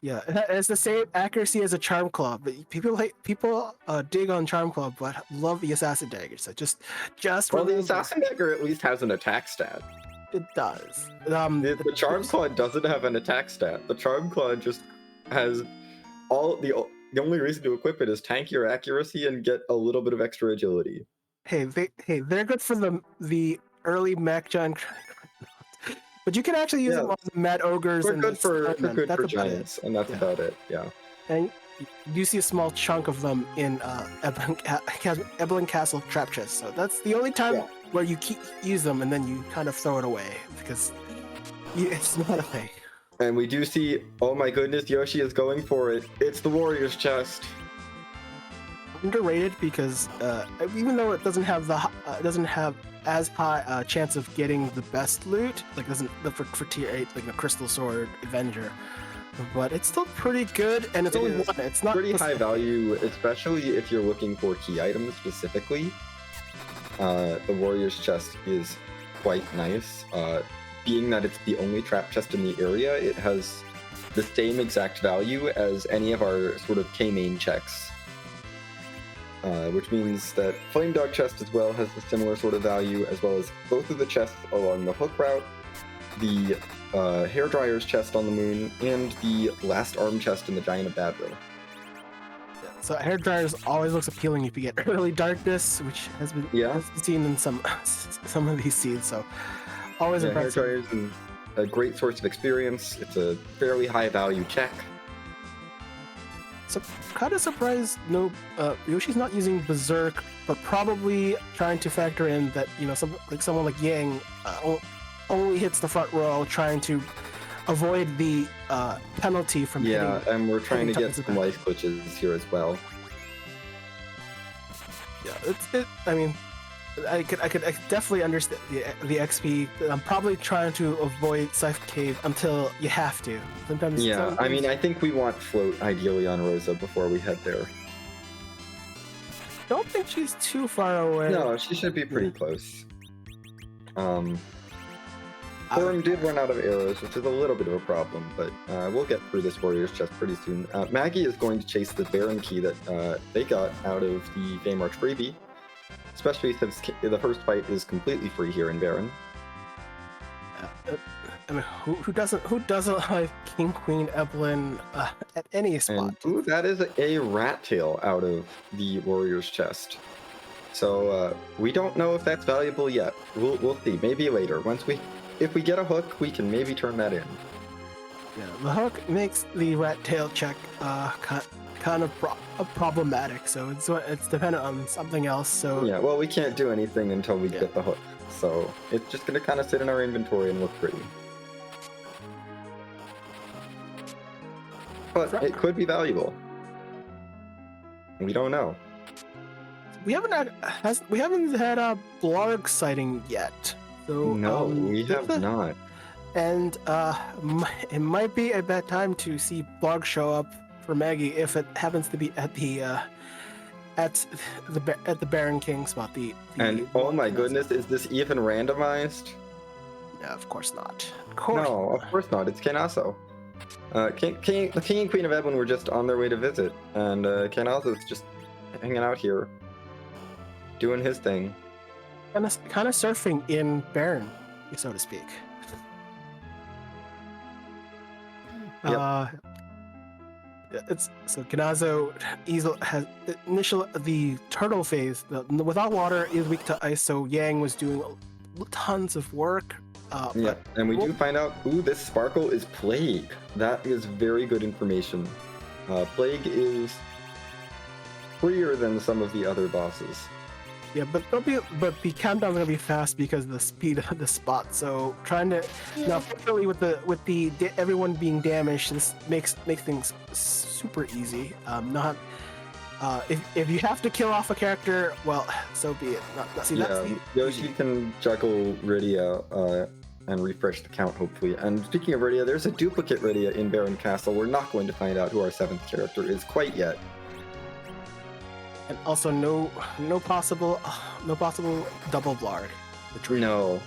Yeah, it's the same accuracy as a Charm Claw, but people dig on Charm Claw, but love the Assassin Dagger. So just well, the Assassin Dagger at least has an attack stat. It does. The Charm Claw doesn't have an attack stat. The Charm Claw just has the only reason to equip it is tank your accuracy and get a little bit of extra agility. Hey, they're good for the early mech giant, but you can actually use them on the Mad Ogres. They're good for giants, and that's about it. Yeah. And you see a small chunk of them in Eblan Castle trap chest. So that's the only time where you use them, and then you kind of throw it away because it's not a thing. And we do see, oh my goodness, Yoshi is going for it. It's the Warrior's chest. Underrated because even though it doesn't have as high a chance of getting the best loot, like for tier 8, like the Crystal Sword Avenger, but it's still pretty good, and it's only one. It's not pretty high value, especially if you're looking for key items specifically. The Warrior's chest is quite nice. Being that it's the only trap chest in the area, it has the same exact value as any of our sort of K-main checks. Which means that Flame Dog chest as well has a similar sort of value, as well as both of the chests along the hook route, the Hairdryer's chest on the moon, and the Last Arm chest in the Giant of Badwill. So Hairdryers always looks appealing if you get early darkness, which has been seen in some of these seeds. So always impressive. Hairdryers is a great source of experience. It's a fairly high value check. So kind of surprised Yoshi's not using Berserk, but probably trying to factor in that someone like Yang only hits the front row, trying to avoid the penalty from hitting. Yeah, and we're trying to get some life glitches here as well. Yeah, I could definitely understand the XP. I'm probably trying to avoid Scythe Cave until you have to. Sometimes. Yeah, I think we want float ideally on Rosa before we head there. Don't think she's too far away. No, she should be pretty close. Thorm did run out of arrows, which is a little bit of a problem, but we'll get through this Warrior's chest pretty soon. Maggie is going to chase the Baron key that they got out of the Feymarch freebie. Especially since the first fight is completely free here in Baron. Who doesn't like King Queen Eblan at any spot? And, that is a rat tail out of the Warrior's chest. So we don't know if that's valuable yet. We'll see. Maybe later. If we get a hook, we can maybe turn that in. Yeah, the hook makes the rat tail check kind of problematic, so it's dependent on something else. So yeah, well, we can't do anything until we get the hook, so it's just gonna kind of sit in our inventory and look pretty. But it could be valuable. We don't know. We haven't had a Blarg sighting yet. So no, we have not. And it might be a bad time to see Blarg show up for Maggie if it happens to be at the at the Baron King spot. And oh my goodness, is this even randomized? No, of course not. Of course. No, of course not. It's Kenaso. The King and Queen of Eblan were just on their way to visit, and Kenaso's just hanging out here, doing his thing. Kind of surfing in Baron, so to speak. Yep. It's so Kenazo has the turtle phase. Without water is weak to ice, so Yang was doing tons of work. Yeah, and we do find out, this Sparkle is Plague. That is very good information. Plague is freer than some of the other bosses. Yeah, but the countdown's gonna be fast because of the speed of the spot. So trying to now, fortunately, with the everyone being damaged, this makes things super easy. If you have to kill off a character, well, so be it. Yoshi can juggle Rydia and refresh the count, hopefully. And speaking of Rydia, there's a duplicate Rydia in Baron Castle. We're not going to find out who our 7th character is quite yet. And also no possible double Blarg. No,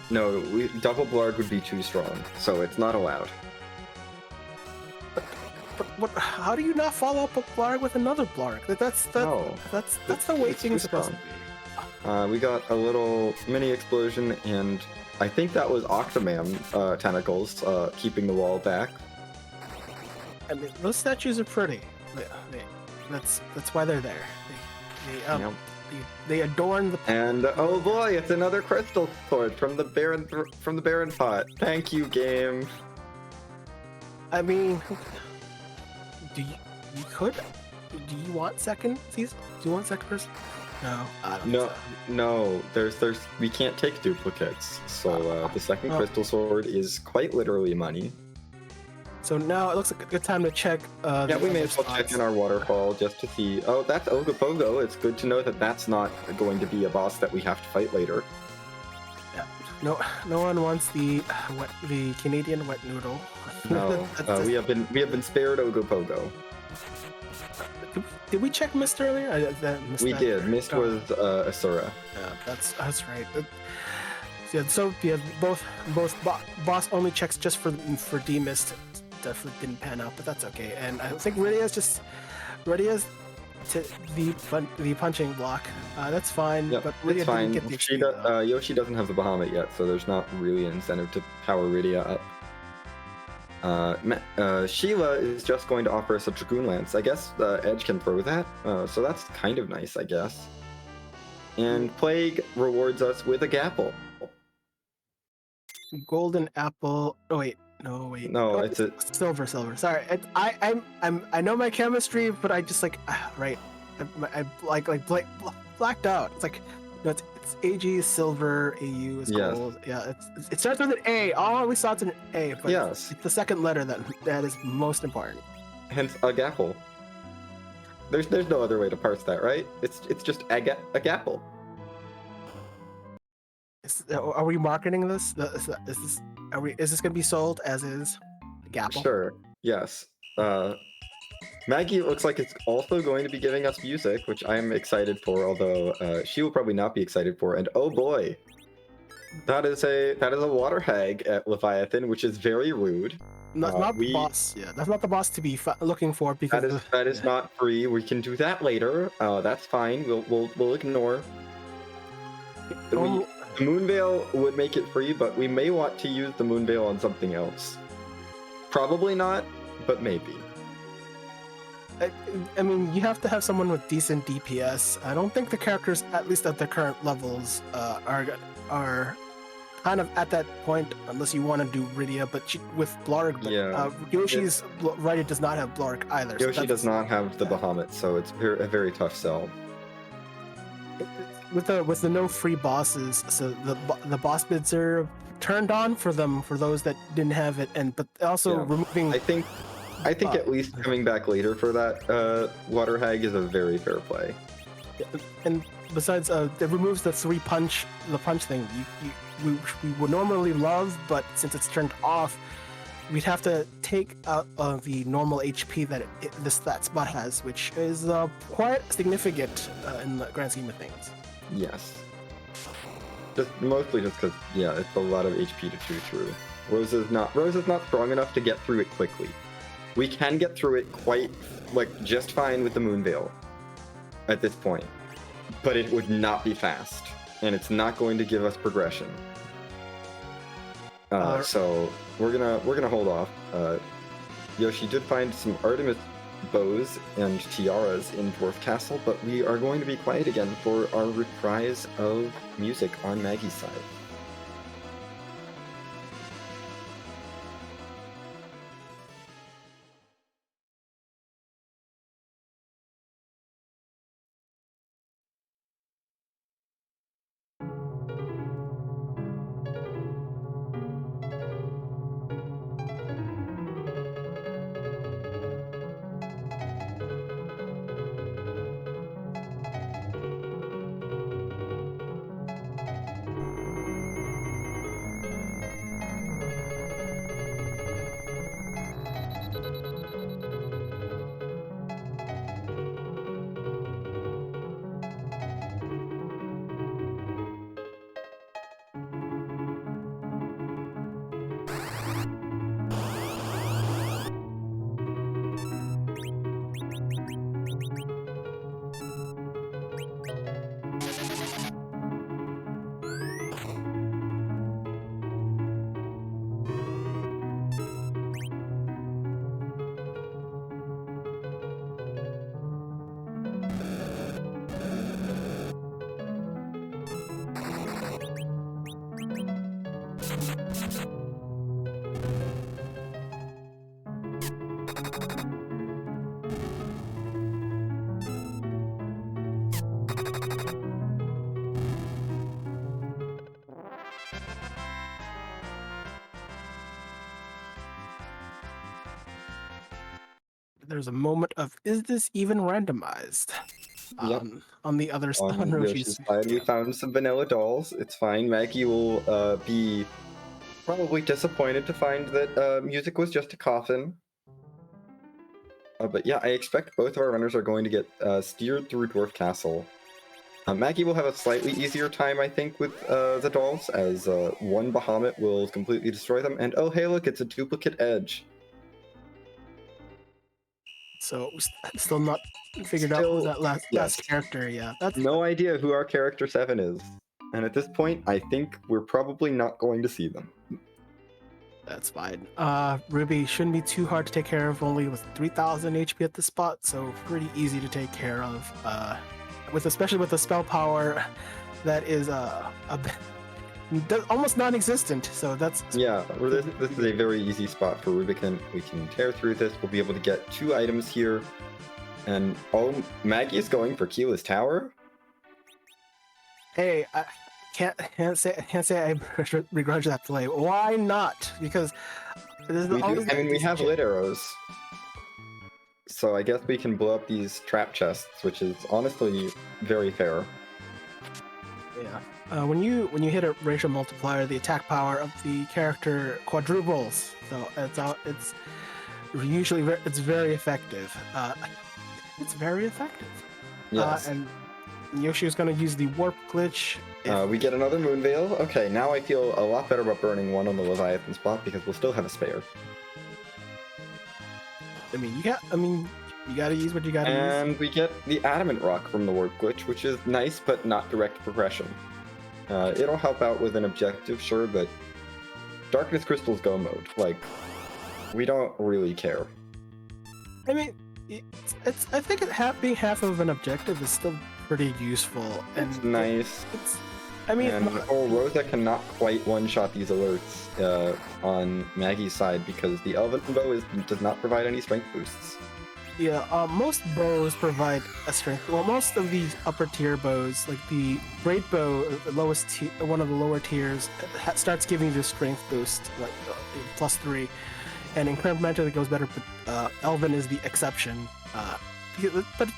double Blarg would be too strong, so it's not allowed. But how do you not follow up a Blarg with another Blarg? That's the way things are supposed to be. We got a little mini explosion, and I think that was Octoman tentacles keeping the wall back. I mean, those statues are pretty. That's why they're there. They adorn the. And oh boy, it's another crystal sword from the Baron pot. Thank you, game. I mean, do you want second season? Do you want second person? No, I don't. No. There's we can't take duplicates. So the second crystal sword is quite literally money. So now it looks like a good time to check. We may as well check in our waterfall just to see. Oh, that's Ogopogo. It's good to know that that's not going to be a boss that we have to fight later. Yeah. No one wants the Canadian wet noodle. No, we have been spared Ogopogo. Did we check Mist earlier? We did. Mist was Asura. Yeah, that's right. Both boss only checks just for demist definitely didn't pan out, but that's okay. And I think Rydia's to the punching block. That's fine. Yep, but Rydia fine. Didn't get the XP, Yoshi doesn't have the Bahamut yet, so there's not really an incentive to power Rydia up. Sheila is just going to offer us a Dragoon Lance. I guess Edge can throw that, so that's kind of nice, I guess. And Plague rewards us with a Gapple. Golden apple. Oh wait. No, it's a silver. Sorry, I know my chemistry, but I just right. I blacked out. It's like it's AG silver, AU is gold. Yeah, it starts with an A. Oh, we saw it's an A, but yes, it's the second letter that is most important. Hence a Gapple. There's no other way to parse that, right? It's just a Gapple. Are we marketing this? Is this going to be sold as is? Gapple? Sure. Yes. Maggie looks like it's also going to be giving us music, which I am excited for. Although she will probably not be excited for. And oh boy, that is a water hag at Leviathan, which is very rude. That's not the boss. Yeah, that's not the boss to be looking for because that is not free. We can do that later. That's fine. We'll ignore. The Moonveil would make it free, but we may want to use the Moonveil on something else. Probably not, but maybe. I mean, you have to have someone with decent DPS. I don't think the characters, at least at their current levels, are kind of at that point, unless you want to do Rydia, but with Blarg, Yoshi's Rydia does not have Blarg either. Yoshi does not have the Bahamut, so it's a very tough sell. With the no free bosses, so the boss bids are turned on for those that didn't have it, but also removing. I think at least coming back later for that water hag is a very fair play. And besides, it removes the punch thing. We would normally love, but since it's turned off, we'd have to take out the normal HP that that spot has, which is quite significant in the grand scheme of things. Yes. Mostly just because, yeah, it's a lot of HP to chew through. Rose is not strong enough to get through it quickly. We can get through it just fine with the Moon Veil at this point, but it would not be fast, and it's not going to give us progression. So we're gonna hold off. Yoshi did find some Artemis bows and tiaras in Dwarf Castle, but we are going to be quiet again for our reprise of music on Maggie's side. There's a moment of, is this even randomized? Yep. On the other side, On Yoshi's side, we found some vanilla dolls. It's fine. Maggie will be probably disappointed to find that music was just a coffin. But yeah, I expect both of our runners are going to get steered through Dwarf Castle. Maggie will have a slightly easier time, I think, with the dolls, as one Bahamut will completely destroy them. And oh, hey, look, it's a duplicate edge. So still not figured out who that last character. Yeah, that's no idea who our character 7 is. And at this point, I think we're probably not going to see them. That's fine. Ruby shouldn't be too hard to take care of, only with 3,000 HP at the spot, so pretty easy to take care of. Especially with the spell power that is almost non-existent. So that's this is a very easy spot for Rubicon. We can tear through this. We'll be able to get 2 items here. And Maggie is going for Keela's Tower. Hey, I can't say I begrudge that play. Why not? Because we have lit arrows, so I guess we can blow up these trap chests, which is honestly very fair. Yeah. When you hit a racial multiplier, the attack power of the character quadruples. So it's usually very effective. It's very effective. Yes. And Yoshi is going to use the warp glitch. We get another Moon Veil. Okay, now I feel a lot better about burning one on the Leviathan spot because we'll still have a spare. You gotta use what you gotta use. And we get the Adamant Rock from the warp glitch, which is nice, but not direct progression. It'll help out with an objective, sure, but Darkness Crystal's go mode. We don't really care. I think being half of an objective is still pretty useful. And it's nice. Rosa cannot quite one-shot these alerts on Maggie's side because the Elven bow does not provide any strength boosts. Yeah, most bows provide a strength. Well, most of the upper tier bows, like the Great Bow, one of the lower tiers, starts giving you the strength boost, +3. And incrementally it goes better, but Elven is the exception. But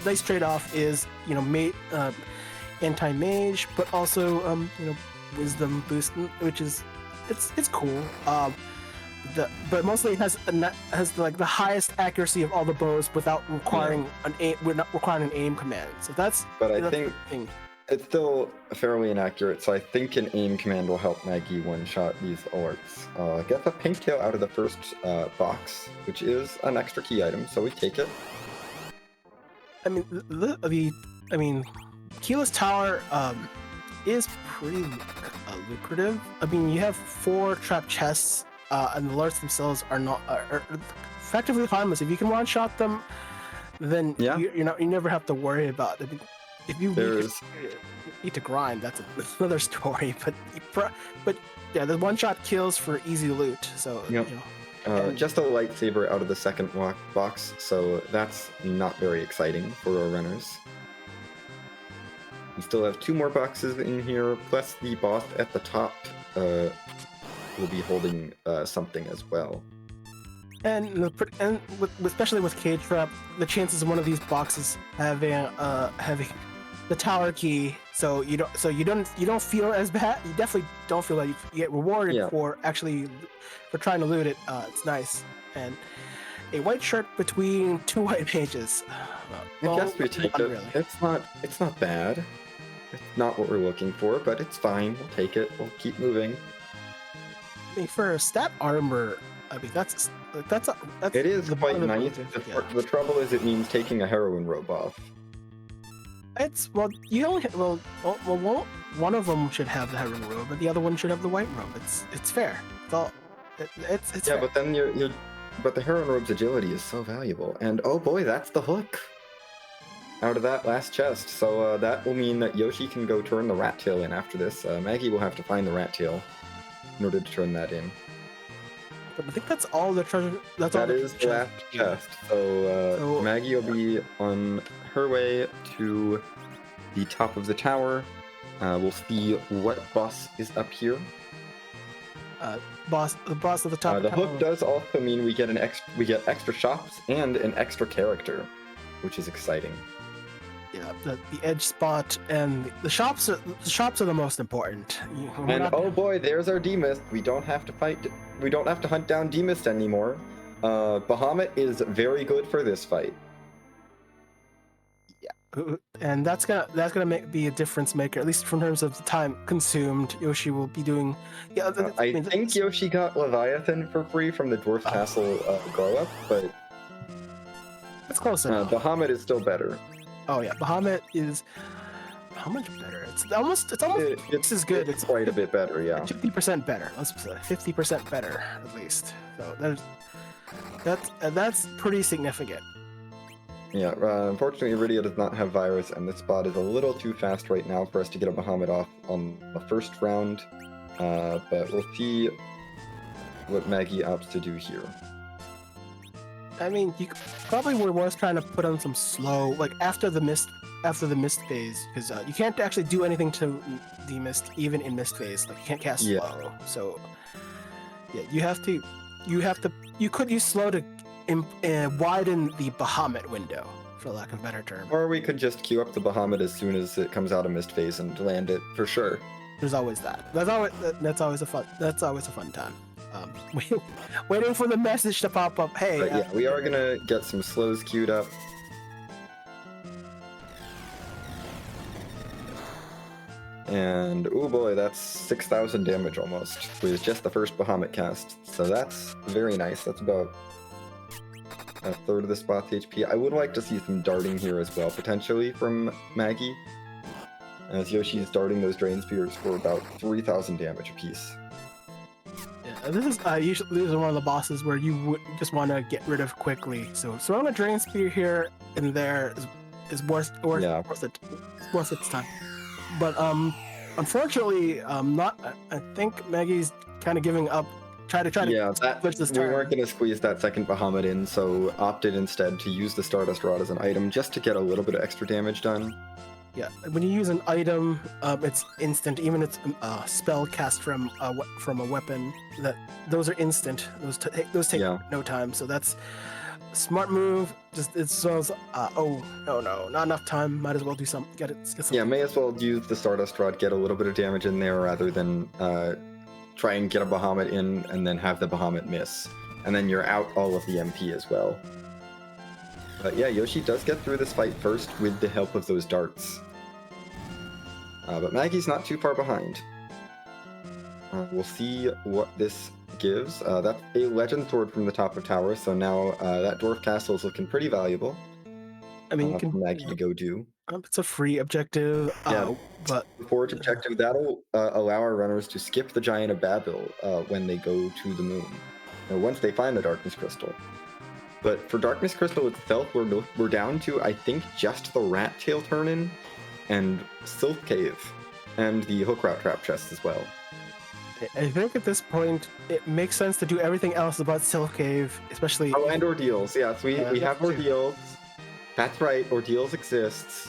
nice trade-off is, anti-mage, but also, wisdom boost, which is, it's cool. but mostly it has like the highest accuracy of all the bows without requiring an aim command. So that's. But I that's think the thing. it's still fairly inaccurate, so I think an aim command will help Maggie one-shot these alerts. Get the pink tail out of the first box, which is an extra key item, so we take it. I mean, Keyless Tower is pretty lucrative. I mean, you have 4 trap chests, and the alerts themselves are effectively harmless. If you can one-shot them, then you never have to worry about it. If you need to grind, that's another story. But yeah, the one-shot kills for easy loot. So just a lightsaber out of the second box, so that's not very exciting for our runners. We still have 2 more boxes in here, plus the boss at the top will be holding something as well. And especially with Cage Trap, the chances of one of these boxes having the tower key, so you don't feel as bad. You definitely don't feel like you get rewarded for trying to loot it. It's nice. And a white shirt between 2 white pages. I guess we take it. Really. It's not bad. It's not what we're looking for, but it's fine. We'll take it. We'll keep moving. I mean, for stat armor, I mean that's it is quite nice. The trouble is, it means taking a heroin robe off. One of them should have the heroin robe, but the other one should have the white robe. It's fair. It's fair. But then but the heroin robe's agility is so valuable, and oh boy, that's the hook out of that last chest. So that will mean that Yoshi can go turn the rat tail in after this. Maggie will have to find the rat tail in order to turn that in. But I think that's all the treasure. That is the last chest. So Maggie will be on her way to the top of the tower. We'll see what boss is up here. The boss at the top. The hook does also mean we get extra shops and an extra character, which is exciting. Yeah, the edge spot and the shops are the most important. Oh boy, there's our D-Mist. We don't have to fight. We don't have to hunt down D-Mist anymore. Bahamut is very good for this fight. Yeah, and that's gonna be a difference maker, at least in terms of the time consumed. Yoshi will be doing. Yeah, I think Yoshi got Leviathan for free from the Dwarf Castle grow up, but it's close enough. Bahamut is still better. Oh yeah, Bahamut is how much better? It's almost as good. It's quite a bit better, yeah. 50% better. Let's say 50% better at least. So that's pretty significant. Yeah, unfortunately, Iridia does not have virus, and this spot is a little too fast right now for us to get a Bahamut off on the first round. But we'll see what Maggie opts to do here. I mean, you probably was trying to put on some slow, like after the mist phase, because you can't actually do anything to the mist even in mist phase. Like you can't cast slow. So yeah, you could use slow to widen the Bahamut window, for lack of a better term. Or we could just queue up the Bahamut as soon as it comes out of mist phase and land it for sure. There's always that. That's always a fun time. Waiting for the message to pop up. Hey. But yeah, we are gonna get some slows queued up. And oh boy, that's 6,000 damage almost with just the first Bahamut cast. So that's very nice. That's about a third of the spot's HP. I would like to see some darting here as well, potentially from Maggie, as Yoshi's darting those Drain Spears for about 3,000 damage apiece. Yeah, this is one of the bosses where you would just want to get rid of quickly. So throwing a Drain Spear here and there is worth its time. But unfortunately, I think Maggie's kind of giving up. We weren't going to squeeze that second Bahamut in, so opted instead to use the Stardust Rod as an item just to get a little bit of extra damage done. Yeah, when you use an item, it's instant. Even if it's a spell cast from a weapon, those are instant. Those take no time. So that's a smart move. Not enough time. Might as well do something. Get something. Yeah, may as well use the Stardust Rod, get a little bit of damage in there rather than try and get a Bahamut in and then have the Bahamut miss. And then you're out all of the MP as well. But yeah, Yoshi does get through this fight first with the help of those darts. But Maggie's not too far behind. We'll see what this gives. That's a legend sword from the top of tower, so now that dwarf castle is looking pretty valuable. I mean, you can for Maggie to go do. It's a free objective, but the forge objective, that'll allow our runners to skip the Giant of Babel when they go to the moon, once they find the Darkness Crystal. But for Darkness Crystal itself, we're down to, I think, just the Rat Tail Turn-in and Sylph Cave and the Hook Route Trap Chest as well. I think at this point, it makes sense to do everything else about Sylph Cave, especially... Oh, and Ordeals, yes, we have Ordeals. That's right, Ordeals exists.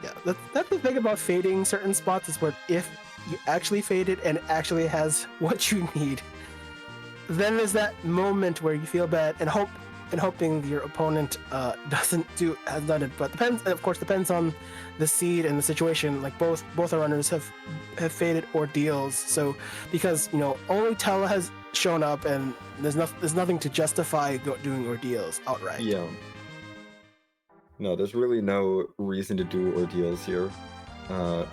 Yeah, that's the thing about fading certain spots, is where if you actually fade it and it actually has what you need, then there's that moment where you feel bad and hoping your opponent has done it. But depends on the seed and the situation. Like both our runners have faded Ordeals, so because only Tella has shown up and there's nothing to justify doing Ordeals outright. Yeah. No, there's really no reason to do Ordeals here. There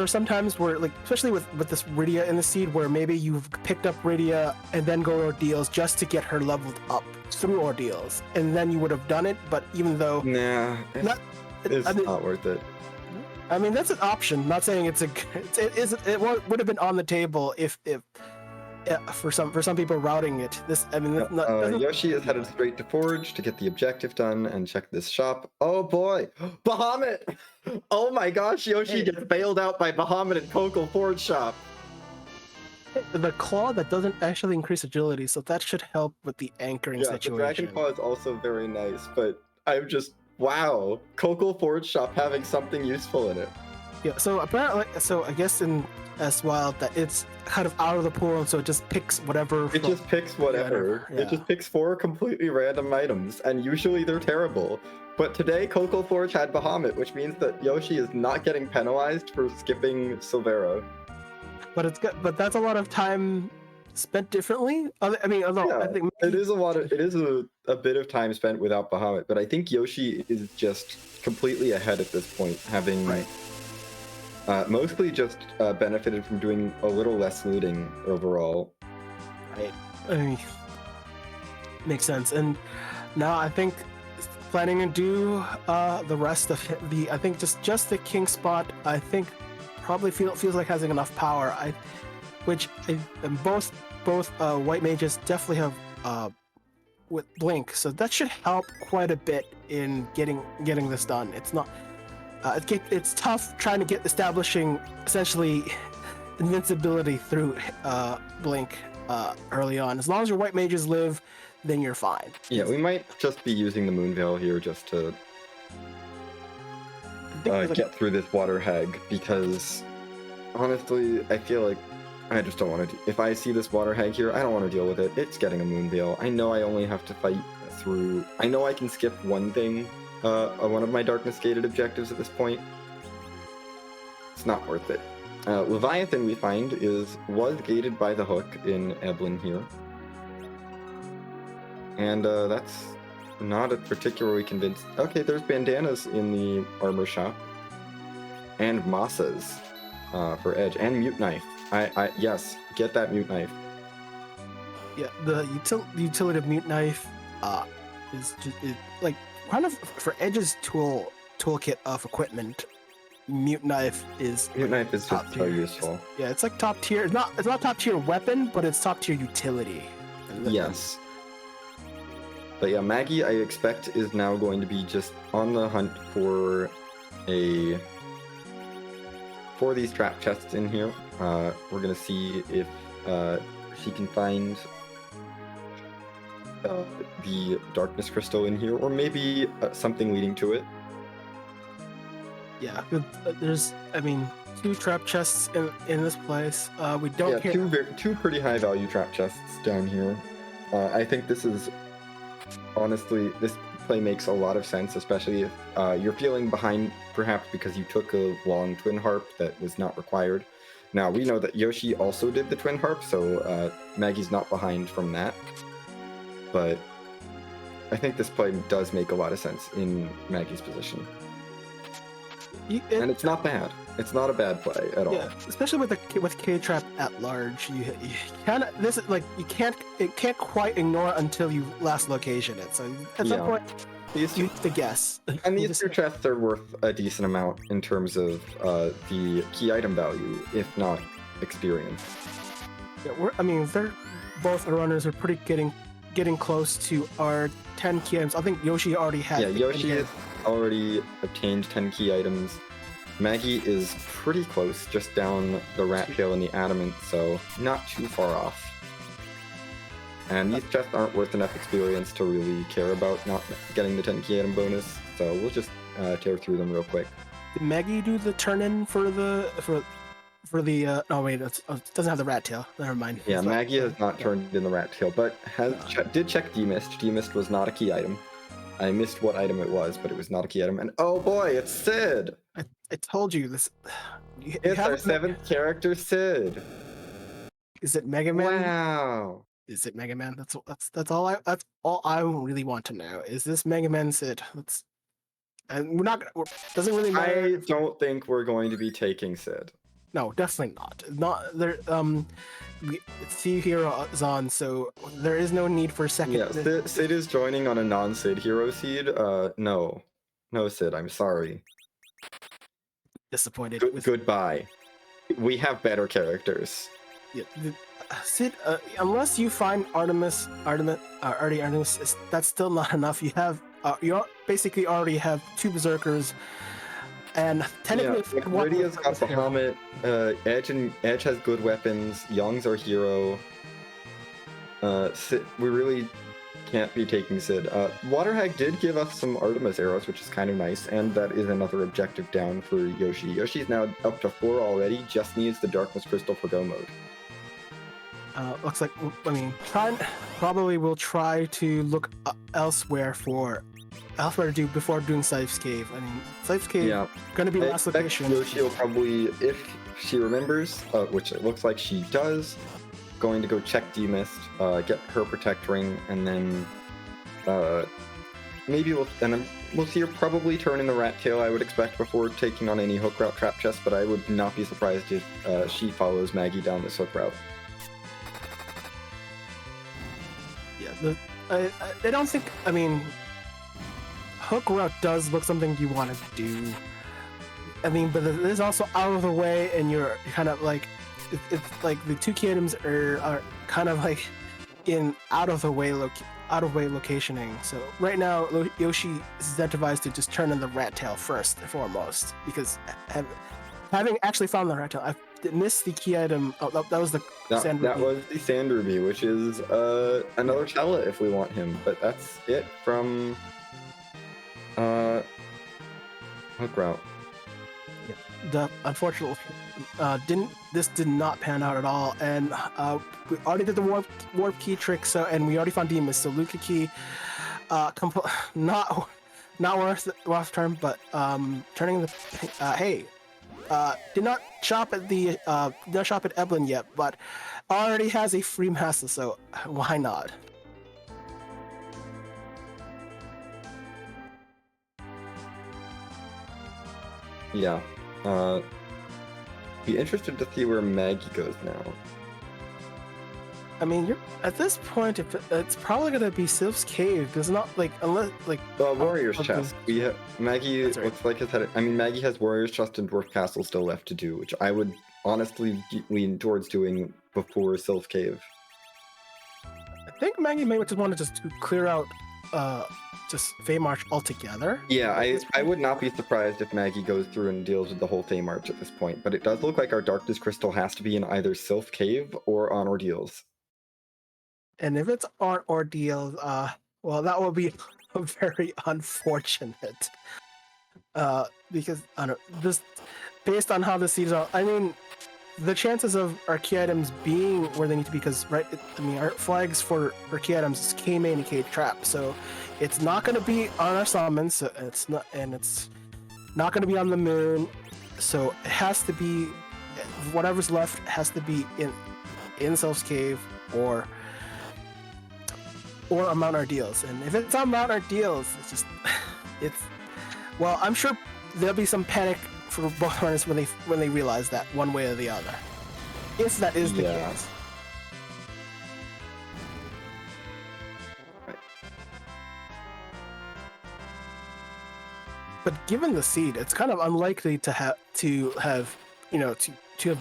are some times where, like, especially with this Rydia in the seed, where maybe you've picked up Rydia and then go Ordeals just to get her leveled up through Ordeals, and then you would have done it. But even though, it's not worth it. I mean, that's an option. Not saying it would have been on the table if for some people routing it. Yoshi is headed straight to Forge to get the objective done and check this shop. Oh boy, Bahamut! Oh my gosh, Yoshi gets bailed out by Bahamut and Coco Forge shop. The claw that doesn't actually increase agility, so that should help with the anchoring situation. The Dragon Claw is also very nice, but I'm just, wow, Coco Forge shop having something useful in it. Yeah, so apparently, I guess in S-Wild that it's kind of out of the pool, and so it just picks whatever. It just picks whatever. Yeah. It just picks 4 completely random items, and usually they're terrible. But today, Coco Forge had Bahamut, which means that Yoshi is not getting penalized for skipping Silvera. But that's a lot of time spent differently. I think it is a bit of time spent without Bahamut, but I think Yoshi is just completely ahead at this point, having mostly just benefited from doing a little less looting overall. Right. I mean, makes sense. And now I think planning to do the rest of the, I think just the king spot, I think probably feels like having enough power. Both white mages definitely have with Blink, so that should help quite a bit in getting this done. It's not. It's tough trying to establishing essentially invincibility through Blink early on. As long as your white mages live, then you're fine. Yeah, we might just be using the Moon Veil here just to get through this water hag, because honestly, I feel like I just don't want to. If I see this water hag here, I don't want to deal with it. It's getting a Moon Veil. I know I only have to fight through. I know I can skip one thing. One of my darkness gated objectives at this point. It's not worth it. Leviathan, we find, was gated by the hook in Eblan here. And that's not a particularly convinced. Okay, there's bandanas in the armor shop. And Masas for edge. And mute knife. Yes, get that mute knife. Yeah, the utility of mute knife is just like kind of for Edge's toolkit of equipment. Mute knife is just so useful. It's like top tier. It's not top tier weapon, but it's top tier utility. Yes. But yeah, Maggie, I expect, is now going to be just on the hunt for these trap chests in here. We're gonna see if she can find the darkness crystal in here, or maybe something leading to it. Yeah, there's, 2 trap chests in this place. We don't. Yeah, two pretty high value trap chests down here. I think this is honestly, this play makes a lot of sense, especially if you're feeling behind, perhaps because you took a long twin harp that was not required. Now, we know that Yoshi also did the twin harp, so Maggie's not behind from that. But I think this play does make a lot of sense in Maggie's position. And it's not bad. It's not a bad play at all. Yeah, especially with K-Trap at large, you kind of it can't quite ignore it until you last location it. So at some point, you have to guess. And these two chests are worth a decent amount in terms of the key item value, if not experience. Yeah, they're both runners are pretty getting close to our 10 key items. I think Yoshi already has. Yeah, Yoshi has already obtained 10 key items. Maggie is pretty close, just down the rat tail and the adamant, so not too far off. And these chests aren't worth enough experience to really care about not getting the 10 key item bonus, so we'll just tear through them real quick. Did Maggie do the turn-in for the oh wait, it doesn't have the rat tail. Never mind. Yeah, Maggie has not turned in the rat tail, but did check Demist. Demist was not a key item. I missed what item it was, but it was not a key item. And oh boy, it's Sid! I told you this. It's our 7th character, Sid. Is it Mega Man? Wow. Is it Mega Man? That's all I really want to know. Is this Mega Man Sid? And doesn't really matter. I don't think we're going to be taking Sid. No, definitely not. Not there. Sid Hero is on, so there is no need for a second. Yeah, Sid is joining on a non-Sid hero seed. No, Sid. I'm sorry. Disappointed. Goodbye. We have better characters. Yeah, Sid. Unless you find Artemis, that's still not enough. You basically already have 2 berserkers. And technically, Rydia's got Bahamut. Edge has good weapons. Young's our hero. Sid, we really can't be taking Sid. Waterhag did give us some Artemis arrows, which is kind of nice, and that is another objective down for Yoshi. Yoshi's now up to 4 already. Just needs the Darkness Crystal for go mode. Looks like probably we'll try to look elsewhere to do before doing Sife's Cave. Sife's Cave gonna be last location. Yoshi will probably, if she remembers, which it looks like she does, going to go check Demist, get her Protect Ring, and then maybe we'll see her probably turn in the Rat Tail, I would expect, before taking on any hook route trap chest, but I would not be surprised if she follows Maggie down this hook route. Yeah, I don't think, hook route does look something you want to do. But it is also out of the way, and you're kind of like, it's like the 2 key items are kind of like in out of the way locationing. So right now, Yoshi is incentivized to just turn in the rat tail first and foremost, because having actually found the rat tail, I missed the key item. Oh, that was the sand ruby. That was the sand ruby, which is another Chella if we want him. But that's it from hook route. Yeah. Unfortunately, this did not pan out at all, and we already did the warp key trick, and we already found Demus, so Luca key, not worth turn, but turning the did not shop at Eblan yet, but already has a free master, so why not? Yeah. Be interested to see where Maggie goes now. You're at this point. It's probably gonna be Sylph's Cave. There's not unless Warrior's Chest. We have Maggie. That's right. Looks like it's had. Maggie has Warrior's Chest and Dwarf Castle still left to do, which I would honestly lean towards doing before Sylph's Cave. I think Maggie may just want to just clear out just Feymarch altogether. Yeah, I would not be surprised if Maggie goes through and deals with the whole Feymarch at this point, but it does look like our Darkness Crystal has to be in either Sylph Cave or on Ordeals. And if it's on Ordeals, well, that will be very unfortunate. Because I don't know, just based on how the seeds are, the chances of our key items being where they need to be, because our flags for our key items is K main and K trap, so it's not going to be on our summons. So it's not going to be on the moon. So it has to be whatever's left has to be in Sylph's Cave or on Mount Ardeals. And if it's on Mount Ardeals, well, I'm sure there'll be some panic for both runners when they realize that one way or the other. If that is the case. Right. But given the seed, it's kind of unlikely to have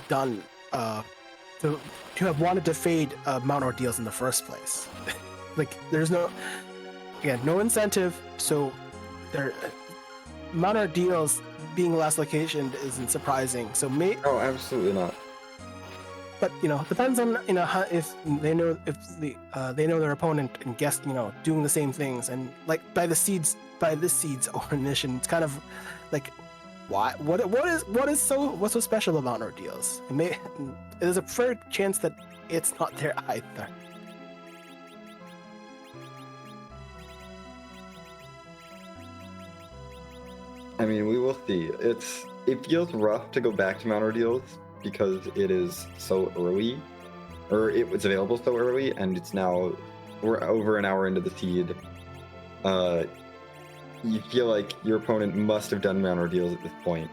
done to have wanted to fade Mount Ordeals in the first place. Like, there's no incentive. So Mount Ordeals being last location isn't surprising. So Oh, absolutely not. But depends on how, if they know their opponent and guess doing the same things, and like by this seed's omission, it's kind of like what's so special about Ordeals? There's a fair chance that it's not there either. I mean, we will see. It feels rough to go back to Mount Ordeals because it is so early, or it was available so early, and we're over an hour into the seed. You feel like your opponent must have done Mount Ordeals at this point.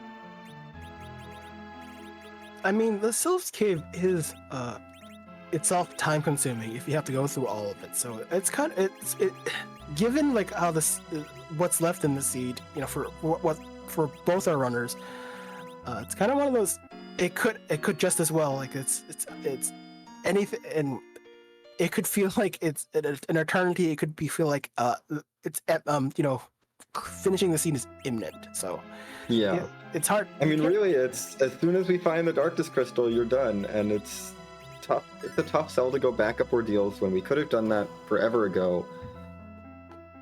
I mean, the Sylph's Cave is itself time consuming if you have to go through all of it. So it's given like how what's left in the seed, for both our runners, it's kind of one of those. It could just as well, like it's anything, and it could feel like it's an eternity. It could feel like it's finishing the seed is imminent. So yeah, it's hard. I mean, really, it's as soon as we find the Darkness Crystal, you're done, and it's tough. It's a tough sell to go back up Ordeals when we could have done that forever ago.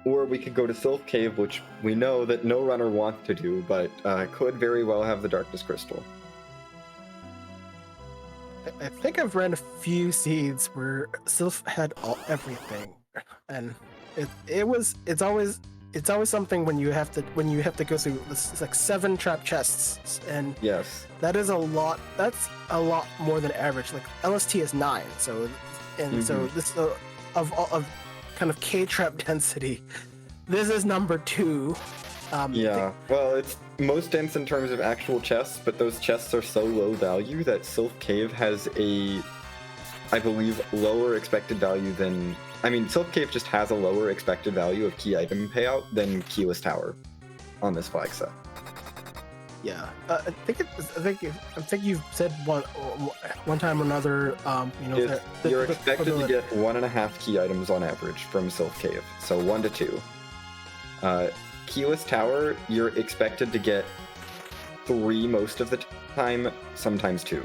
Or we could go to Sylph Cave, which we know that no runner wants to do, but could very well have the Darkness Crystal. I think I've read a few seeds where Sylph had everything, and it's always something when you have to go through this, like 7 trap chests, and yes, that is a lot. That's a lot more than average. Like LST is 9, so so this of kind of K trap density. This is number 2. Well, it's most dense in terms of actual chests, but those chests are so low value that Sylph Cave has I believe, lower expected value than. I mean, Sylph Cave just has a lower expected value of key item payout than Keyless Tower on this flag set. Yeah, I think you've said one time or another. You're expected to get 1.5 key items on average from Sylph Cave, so 1 to 2. Keyless Tower, you're expected to get 3 most of the time, sometimes 2.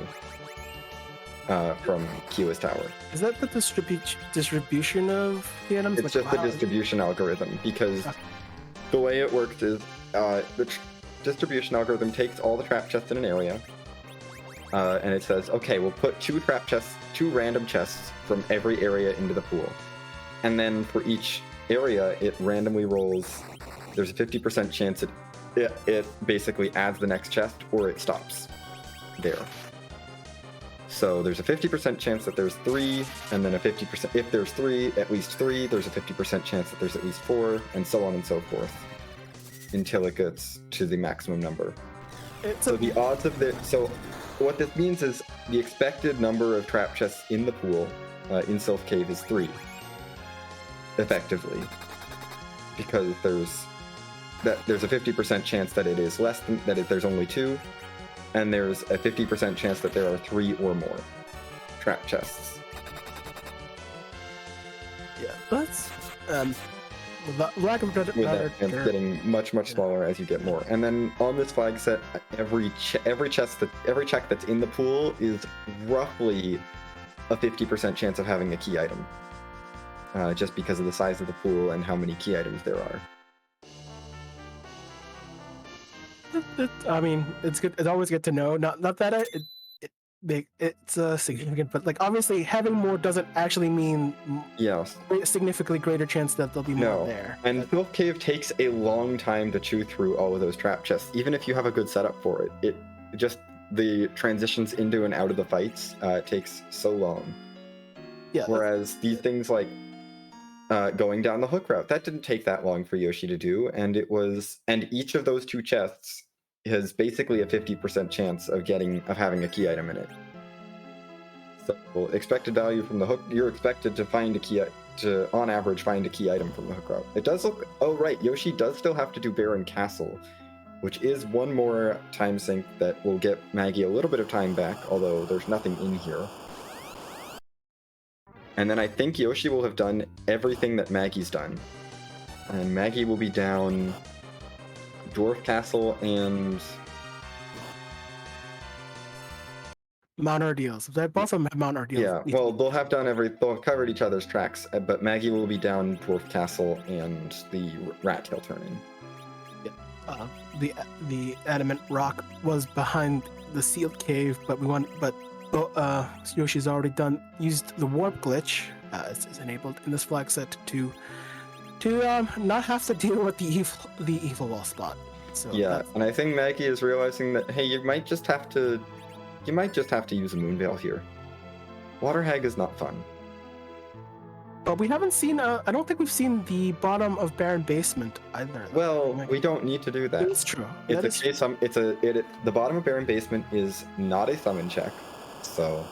From Keyless Tower. Is that the distribution of the items? It's just the distribution algorithm, because the way it works is the distribution algorithm takes all the trap chests in an area, and it says, okay, we'll put 2 random chests from every area into the pool. And then for each area, it randomly rolls. There's a 50% chance it basically adds the next chest, or it stops there. So there's a 50% chance that there's 3, and then a 50%, if there's 3, at least 3, there's a 50% chance that there's at least 4, and so on and so forth, until it gets to the maximum number. So what this means is the expected number of trap chests in the pool, in Sylph Cave, is 3, effectively. Because there's a 50% chance that it is less than, there's only 2, and there's a 50% chance that there are 3 or more trap chests. Yeah, that's lack of better. With that getting much smaller as you get more. And then on this flag set, every check that's in the pool is roughly a 50% chance of having a key item, just because of the size of the pool and how many key items there are. I mean, it's good. It's always good to know. Not that big. It's significant, but like obviously having more doesn't actually mean Yes. a significantly greater chance that there'll be more No. there. And Filth Cave takes a long time to chew through all of those trap chests, even if you have a good setup for it. It just the transitions into and out of the fights takes so long. Yeah. Whereas these things like going down the hook route, that didn't take that long for Yoshi to do, and each of those two chests has basically a 50% chance of having a key item in it. So expected value from the hook, you're expected to find on average find a key item from the hook route. It does look, oh right, Yoshi does still have to do Baron Castle, which is one more time sink that will get Maggie a little bit of time back, although there's nothing in here. And then I think Yoshi will have done everything that Maggie's done. And Maggie will be down Dwarf Castle and Mount Ordeals. They both of them have Mount Ordeals. Yeah, well, they'll have covered each other's tracks, but Maggie will be down Dwarf Castle and the Rat Tail turn-in. The adamant rock was behind the sealed cave, but Yoshi's already used the warp glitch. It's enabled in this flag set to not have to deal with the evil wall spot. So yeah, and I think Maggie is realizing that hey, you might just have to use a Moon Veil here. Water Hag is not fun. But we haven't seen. I don't think we've seen the bottom of Baron Basement either. Well, we don't need to do that. It's true. The bottom of Baron Basement is not a summon check, so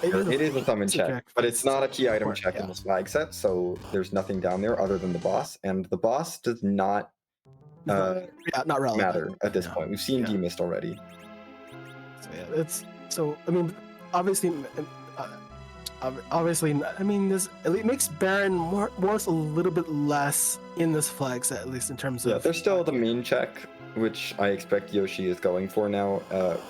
it is a summon check, but it's not a key item check in this flag set. So there's nothing down there other than the boss, and the boss does not not relevant. matter at this point. We've seen Demist already. So I mean, obviously, I mean, it makes Baron worth a little bit less in this flag set, at least in terms of. Yeah, there's still the main check, which I expect Yoshi is going for now.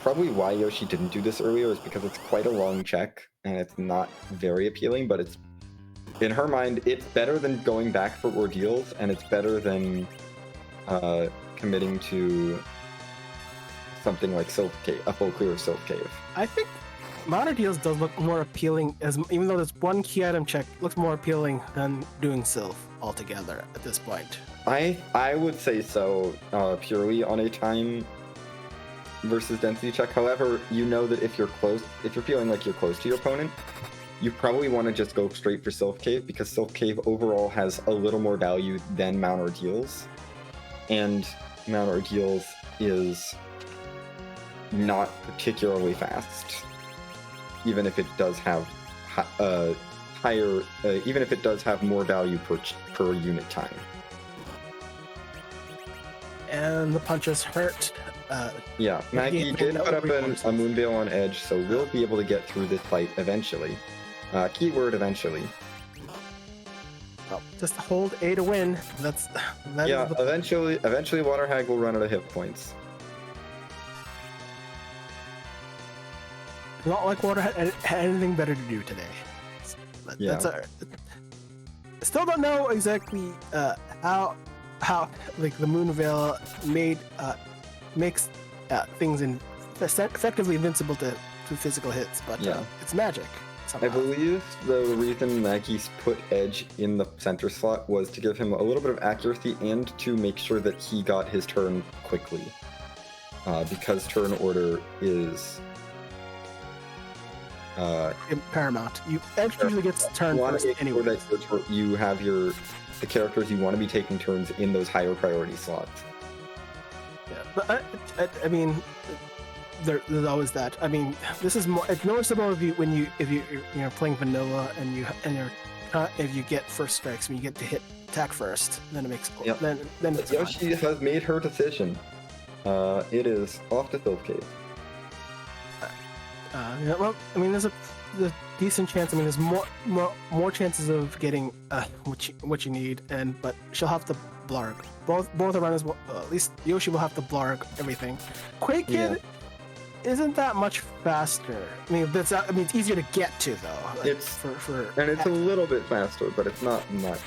Probably why Yoshi didn't do this earlier is because it's quite a long check and it's not very appealing, but it's in her mind it's better than going back for ordeals, and it's better than committing to something like Sylph Cave, a full clear of Sylph Cave. I think Mount Ordeals does look more appealing, even though there's one key item check, looks more appealing than doing Sylph altogether at this point. I would say so, purely on a time versus density check. However, you know that if you're feeling like you're close to your opponent, you probably want to just go straight for Sylph Cave, because Sylph Cave overall has a little more value than Mount Ordeals, and Mount Ordeals is not particularly fast, even if it does have even if it does have more value per unit time. And the punches hurt. Yeah, Maggie did put up a Moon Veil on edge, so we'll be able to get through this fight eventually. Keyword eventually. Well, just hold A to win. Eventually Water Hag will run out of hit points. Not like Water had anything better to do today. I still don't know exactly how like the Moon Veil makes things effectively invincible to physical hits, but it's magic. Somehow. I believe the reason Maggie's put Edge in the center slot was to give him a little bit of accuracy and to make sure that he got his turn quickly, because turn order is paramount. Edge usually gets turn first anyway. That you have the characters you want to be taking turns in those higher priority slots. Yeah, but I mean, there's always that. I mean, this is more. It's noticeable if you're playing vanilla if you get first strikes, when you get to attack first, then it makes then it's Yoshi has made her decision. It is off to Sylph Cave. Well, I mean, there's a decent chance. I mean, there's more chances of getting what you need, but she'll have to blarg. Both runners will, at least Yoshi will have to blarg everything. Quake Kid isn't that much faster. I mean, it's easier to get to though. It's a little bit faster, but it's not much.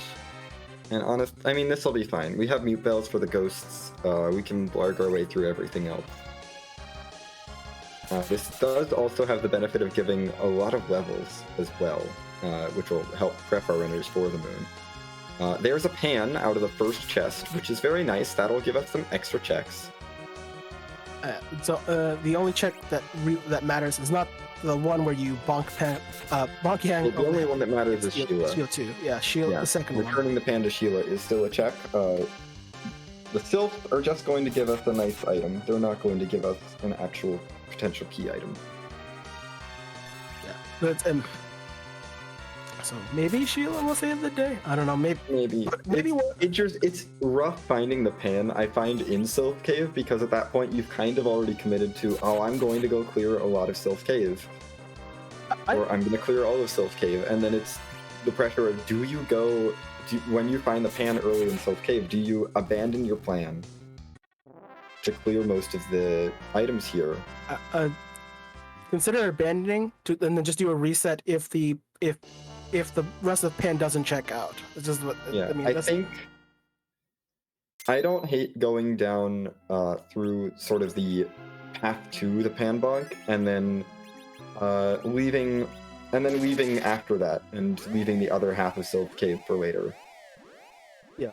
And I mean, this will be fine. We have mute bells for the ghosts. We can blarg our way through everything else. This does also have the benefit of giving a lot of levels as well, which will help prep our runners for the moon. There's a pan out of the first chest, which is very nice. That'll give us some extra checks. The only check that matters is not the one where you bonk yang. The only one that matters is Sheila. Sheila 2. Yeah, Sheila, the second one. Returning the pan to Sheila is still a check. The Sylphs are just going to give us a nice item. They're not going to give us an actual potential key item. Yeah, but so maybe Sheila will save the day. I don't know. Maybe. It's rough finding the pan. I find in Sylph Cave because at that point you've kind of already committed to, I'm going to go clear a lot of Sylph Cave, or I'm going to clear all of Sylph Cave, and then it's the pressure of when you find the pan early in Sylph Cave, do you abandon your plan to clear most of the items here? Consider abandoning and then just do a reset if the rest of the pan doesn't check out. It's just what I think. I don't hate going down through sort of the path to the pan bonk and then leaving after that and leaving the other half of Sylph Cave for later. Yeah,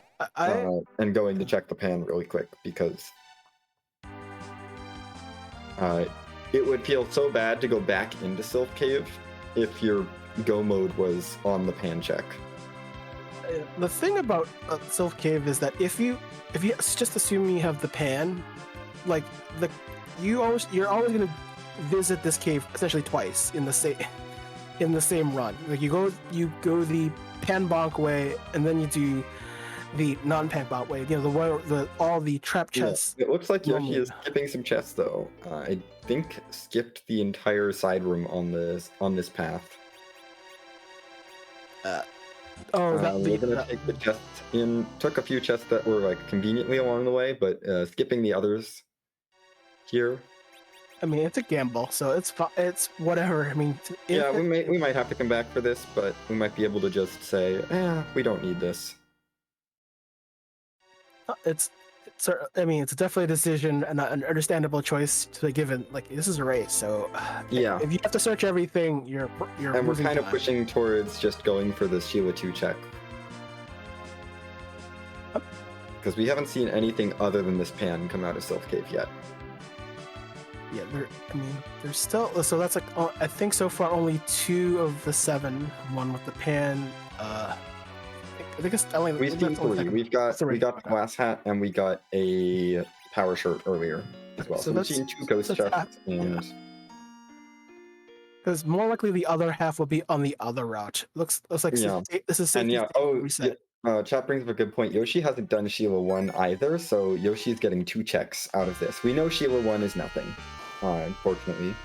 and going to check the pan really quick because it would feel so bad to go back into Sylph Cave if your go mode was on the pan check. The thing about Sylph Cave is that if you just assume you have the pan, like you're always gonna visit this cave essentially twice in the same run. Like you go the pan bonk way, and then you do the non-pan bonk way. You know, all the trap chests. Yeah, it looks like Yoshi is skipping some chests though. I think skipped the entire side room on this path. We're gonna take the chests in. Took a few chests that were like conveniently along the way, but skipping the others here. I mean, it's a gamble, so it's whatever. I mean, we might have to come back for this, but we might be able to just say, we don't need this. It's definitely a decision and an understandable choice to be given. Like, this is a race, so yeah. If you have to search everything, you're. And we're kind of pushing towards just going for the Sheila 2 check. Because we haven't seen anything other than this pan come out of Sylph Cave yet. Yeah, there's still. So that's like, I think so far only 2 of the 7. One with the pan. I think it's only. We've seen 3. We got the glass hat and we got a power shirt earlier as well. So we've seen 2 ghost chests and. Because more likely the other half will be on the other route. Looks like this is safety reset. Chat brings up a good point. Yoshi hasn't done Sheila 1 either, so Yoshi's getting 2 checks out of this. We know Sheila 1 is nothing, unfortunately,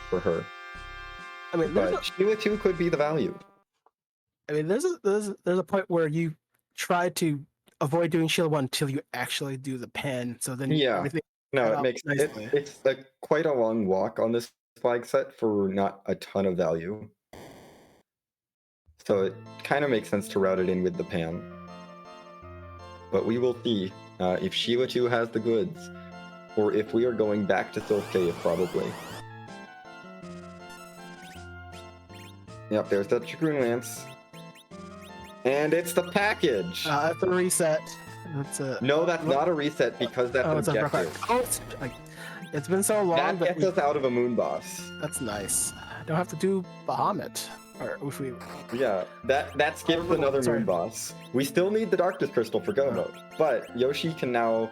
for her. I mean, but Sheila 2 could be the value. I mean, there's a point where you try to avoid doing Sheila 1 until you actually do the pan. So then everything. No, it makes it's like quite a long walk on this flag set for not a ton of value. So it kind of makes sense to route it in with the pan. But we will see if Sheila 2 has the goods, or if we are going back to Sylph Cave, probably. Yep, there's that Dragoon Lance. And it's the package! That's a reset. No, that's not a reset because that's an objective. It's been so long. That gets us out of a moon boss. That's nice. I don't have to do Bahamut. Or if we... Yeah, that skips another moon boss. We still need the Darkness Crystal for go mode, but Yoshi now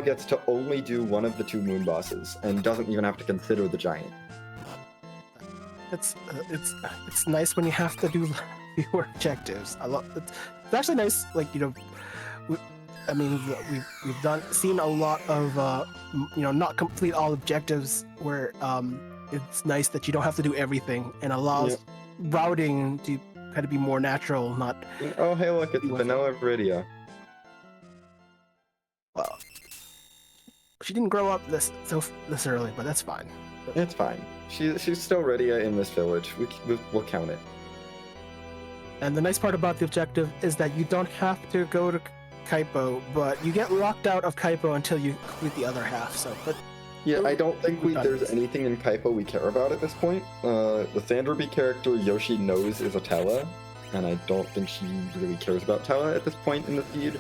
gets to only do one of the 2 moon bosses and doesn't even have to consider the giant. It's nice when you have to do fewer objectives. I love it. It's actually nice, like, we've seen a lot of not complete all objectives where it's nice that you don't have to do everything and allows routing to kind of be more natural, not. Oh, hey, look, it's Vanilla Viridia. Well, she didn't grow up this early, but that's fine. It's fine. She's still Rydia in this village. We'll count it. And the nice part about the objective is that you don't have to go to Kaipo, but you get locked out of Kaipo until you complete the other half. So, but Yeah, I don't think there's anything in Kaipo we care about at this point. The Sandruby character Yoshi knows is a Tella, and I don't think she really cares about Tella at this point in the feed.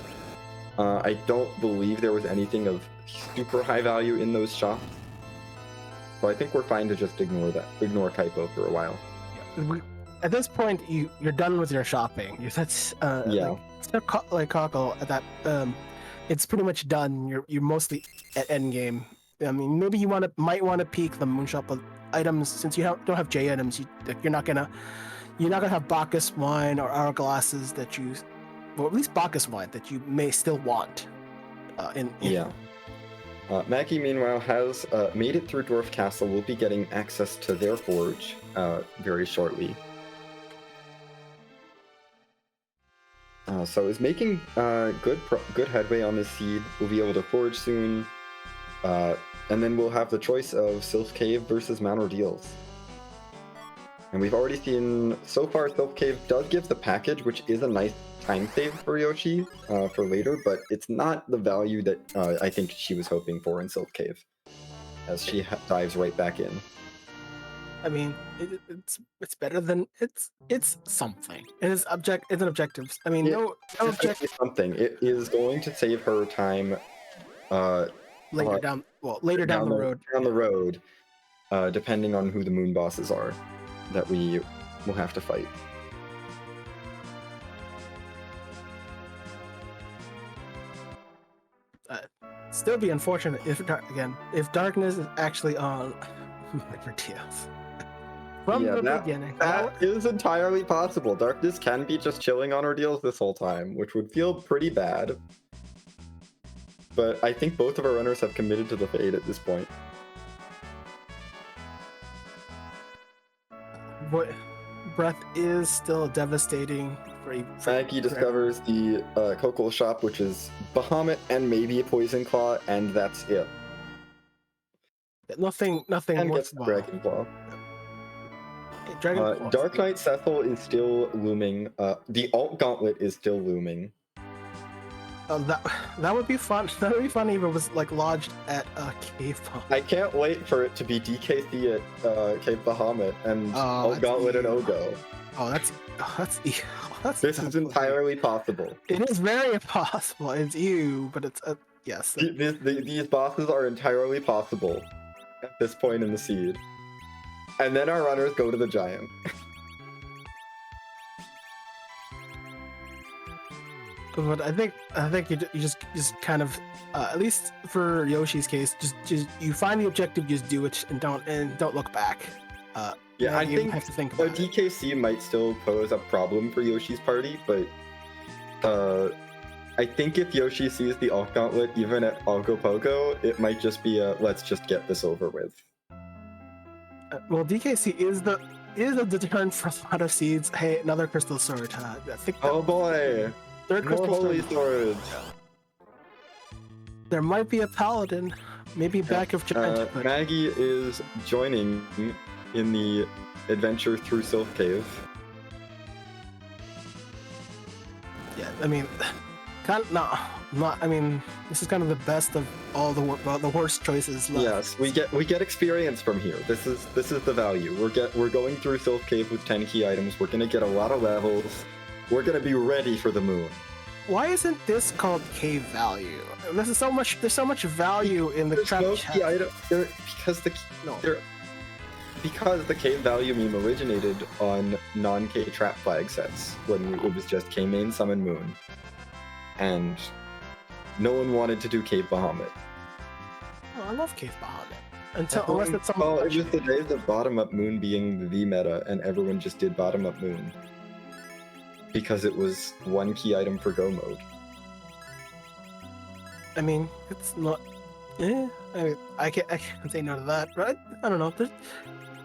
I don't believe there was anything of super high value in those shops. So I think we're fine to just ignore Kaipo for a while. At this point, you're done with your shopping. That's like Cockle at that. It's pretty much done. You're mostly at endgame. I mean, maybe you might want to peek the Moonshop items since you don't have J items. You're not gonna have Bacchus wine or hourglasses that you, well, at least Bacchus wine that you may still want. Maggie, meanwhile, has made it through Dwarf Castle. We'll be getting access to their forge very shortly. So is making good headway on this seed. We'll be able to forge soon. And then we'll have the choice of Sylph Cave versus Mount Ordeals. And we've already seen, so far, Sylph Cave does give the package, which is a nice time save for Yoshi for later, but it's not the value that I think she was hoping for in Sylph Cave, as she dives right back in. I mean, it's better than it's something. It's an objective. I mean, no objective. Something. It is going to save her time. Later down the road. Down the road, depending on who the moon bosses are that we will have to fight. Still be unfortunate if darkness is actually on Ordeals. From the beginning. That is entirely possible. Darkness can be just chilling on Ordeals this whole time, which would feel pretty bad. But I think both of our runners have committed to the fade at this point. Breath is still devastating. Maggie discovers the Cocoa shop, which is Bahamut and maybe a Poison Claw, and that's it. Nothing and gets the Dragon Claw. Dark Knight Cecil is still looming. The Alt Gauntlet is still looming. That would be fun. That would be funny if it was like lodged at Cave Bahamut. I can't wait for it to be DKC at Cave Bahamut and Alt Gauntlet and Ogo. This is entirely possible. It is very possible. It's you, but it's yes. These bosses are entirely possible at this point in the seed. And then our runners go to the giant. But I think you just kind of at least for Yoshi's case, just you find the objective, just do it, and don't look back. Yeah, I think have to think about DKC might still pose a problem for Yoshi's party, but I think if Yoshi sees the Alt Gauntlet even at Ogopogo, it might just be a let's just get this over with. Well, DKC is the deterrent for a lot of seeds. Hey, another crystal sword. I think oh boy, third crystal holy sword. There might be a paladin, maybe back of giant. Maggie is joining in the adventure through Sylph Cave. Yeah, I mean, I mean, this is kind of the best of all the worst choices left. Yes, we get experience from here. This is the value. We're going through Sylph Cave with 10 key items. We're gonna get a lot of levels. We're gonna be ready for the moon. Why isn't this called cave value? There's so much value in the trap chest. Because the cave value meme originated on non-K trap flag sets when it was just K main summon moon, and no one wanted to do Cave Bahamut. Oh, I love Cave Bahamut. Unless it's something. Well, it was the days of bottom up moon being the meta, and everyone just did bottom up moon because it was one key item for go mode. I mean, it's not. Yeah, I can't say no to that, right? I don't know.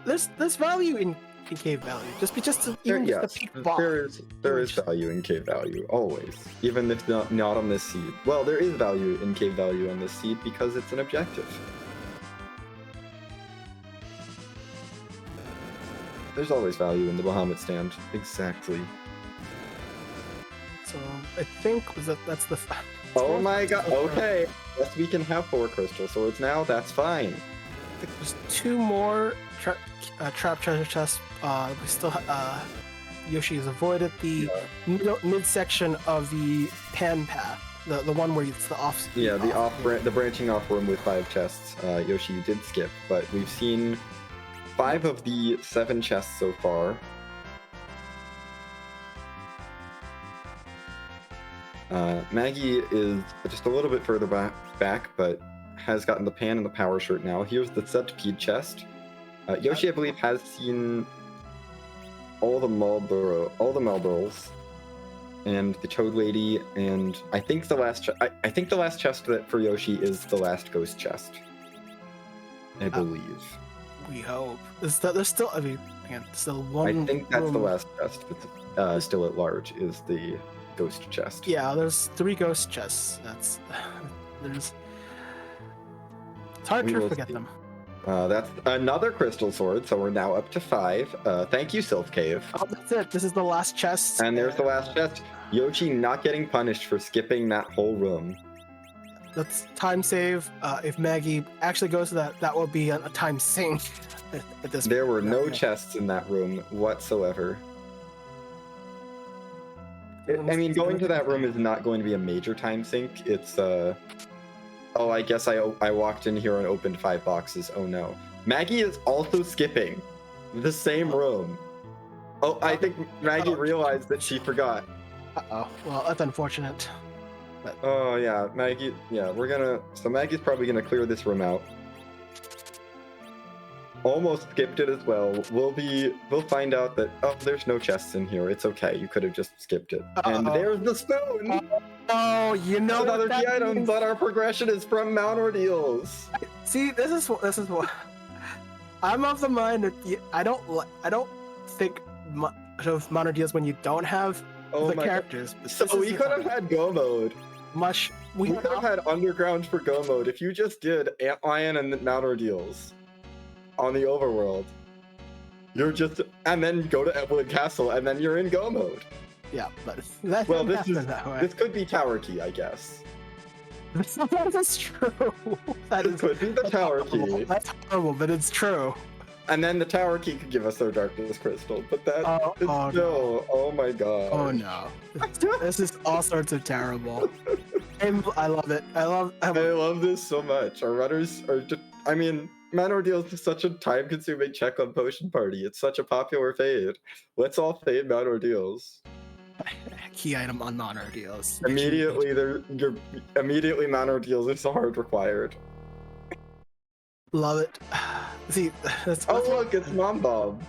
There's value in cave value. Just the peak boss. There is value in cave value always, even if not on this seed. Well, there is value in cave value on this seed because it's an objective. There's always value in the Bahamut stand. Exactly. So I think that's the Oh my god, okay. Yes, we can have 4 crystal swords now, that's fine. I think there's 2 more trap treasure chests. We still Yoshi has avoided the midsection of the pan path, the one where it's the off. Yeah, the branching off room with 5 chests. Yoshi, you did skip, but we've seen 5 of the 7 chests so far. Maggie is just a little bit further back, but has gotten the pan and the power shirt now. Here's the centipede chest. Yoshi, I believe, has seen all the Marlboros, and the Toad Lady, and I think the last I think the last chest for Yoshi is the last ghost chest. I believe. We hope. There's still, I mean, again, still one. I think that's room. the last chest that's still at large is the ghost chest. Yeah, there's 3 ghost chests. It's hard to forget them. That's another crystal sword, so we're now up to 5. Thank you, Sylph Cave. Oh, that's it. This is the last chest. And there's the last chest. Yoshi not getting punished for skipping that whole room. That's time save. If Maggie actually goes to that will be a time sink. At this there were no chests in that room whatsoever. I mean, going to that room is not going to be a major time sink. It's oh, I guess I walked in here and opened 5 boxes. Oh no. Maggie is also skipping the same room. Oh, I think Maggie realized that she forgot. Uh-oh. Well, that's unfortunate. But... Oh yeah, Maggie. Yeah, so Maggie's probably gonna clear this room out. Almost skipped it as well. We'll find out that there's no chests in here. It's okay. You could have just skipped it. And there's the spoon. Oh, you know another key item, but our progression is from Mount Ordeals. See, this is what I'm of the mind that I don't think much of Mount Ordeals when you don't have the characters. So we could have had Go mode. We could have had Underground for Go mode if you just did Antlion and Mount Ordeals on the overworld. And then go to Eblan Castle, and then you're in Go mode. Yeah, but this could be Tower Key, I guess. That is true. This could be the Tower Key. That's horrible, but it's true. And then the Tower Key could give us our Darkness Crystal, but oh my god. Oh no. This is all sorts of terrible. I love it. I love this so much. Our runners are just, I mean, Mount Ordeals is such a time-consuming check on Potion Party. It's such a popular fade. Let's all fade Mount Ordeals. Key item on Mount Ordeals. Immediately Mount Ordeals is hard required. Love it. See, look, it's Mom Bob.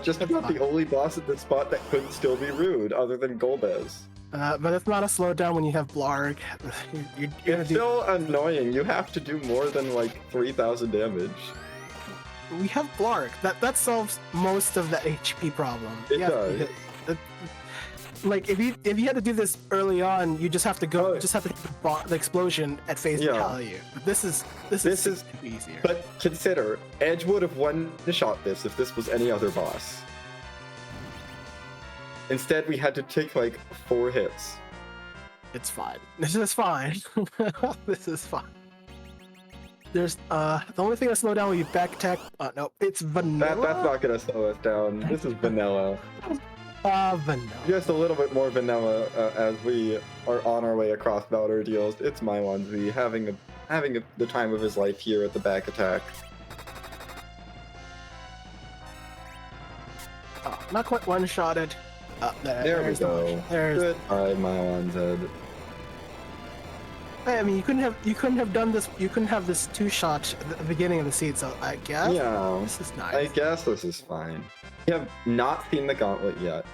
Just about the only boss at this spot that could still be rude, other than Golbez. But it's not a slowdown when you have Blarg. It's still annoying. You have to do more than like 3,000 damage. We have Blarg. That solves most of the HP problem. It does. Like if you had to do this early on, you just have to go. Just have to hit the explosion at phase value. But this is easier. But consider, Edge would have one-shot this if this was any other boss. Instead, we had to take like 4 hits. It's fine. This is fine. This is fine. There's the only thing that slow down will be back attack. No, it's vanilla. That's not gonna slow us down. This is vanilla. Vanilla. Just a little bit more vanilla as we are on our way across Mount Ordeals. It's Mylonzi having the time of his life here at the back attack. Oh, not quite one-shotted. There we go. Good. Alright, Mylonzi. I mean, you couldn't have done this. You couldn't have this 2-shot at the beginning of the seed. So I guess. Yeah. This is nice. I guess this is fine. We have not seen the gauntlet yet.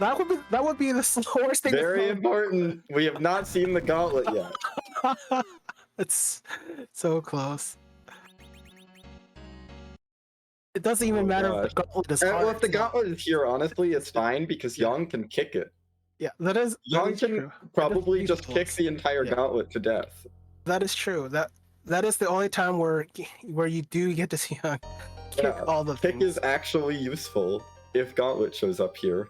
That would be the slowest thing. Very important. We have not seen the gauntlet yet. It's so close. It doesn't even matter if the gauntlet is hard. Well, if the gauntlet is here, honestly, it's fine because Yang can kick it. Yeah, that is. Yang can probably just kick the entire gauntlet to death. That is true. That is the only time where you do get to see Yang kick all the things. Kick is actually useful if gauntlet shows up here.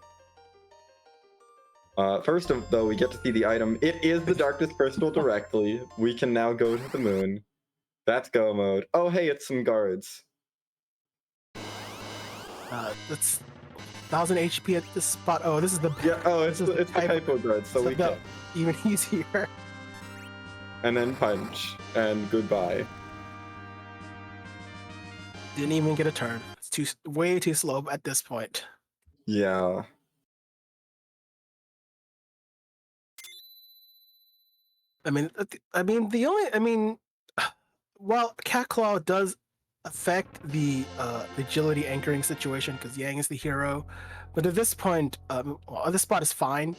First, though, we get to see the item. It is the Darkness Crystal directly. We can now go to the moon. That's go mode. Oh, hey, it's some guards. That's 1,000 HP at this spot. Oh, this is the Yeah. Oh, it's the hypo guards. So we can even easier. And then punch and goodbye. Didn't even get a turn. It's way too slow at this point. Yeah. While Cat Claw does affect the agility anchoring situation because Yang is the hero, but at this point, this spot is fine.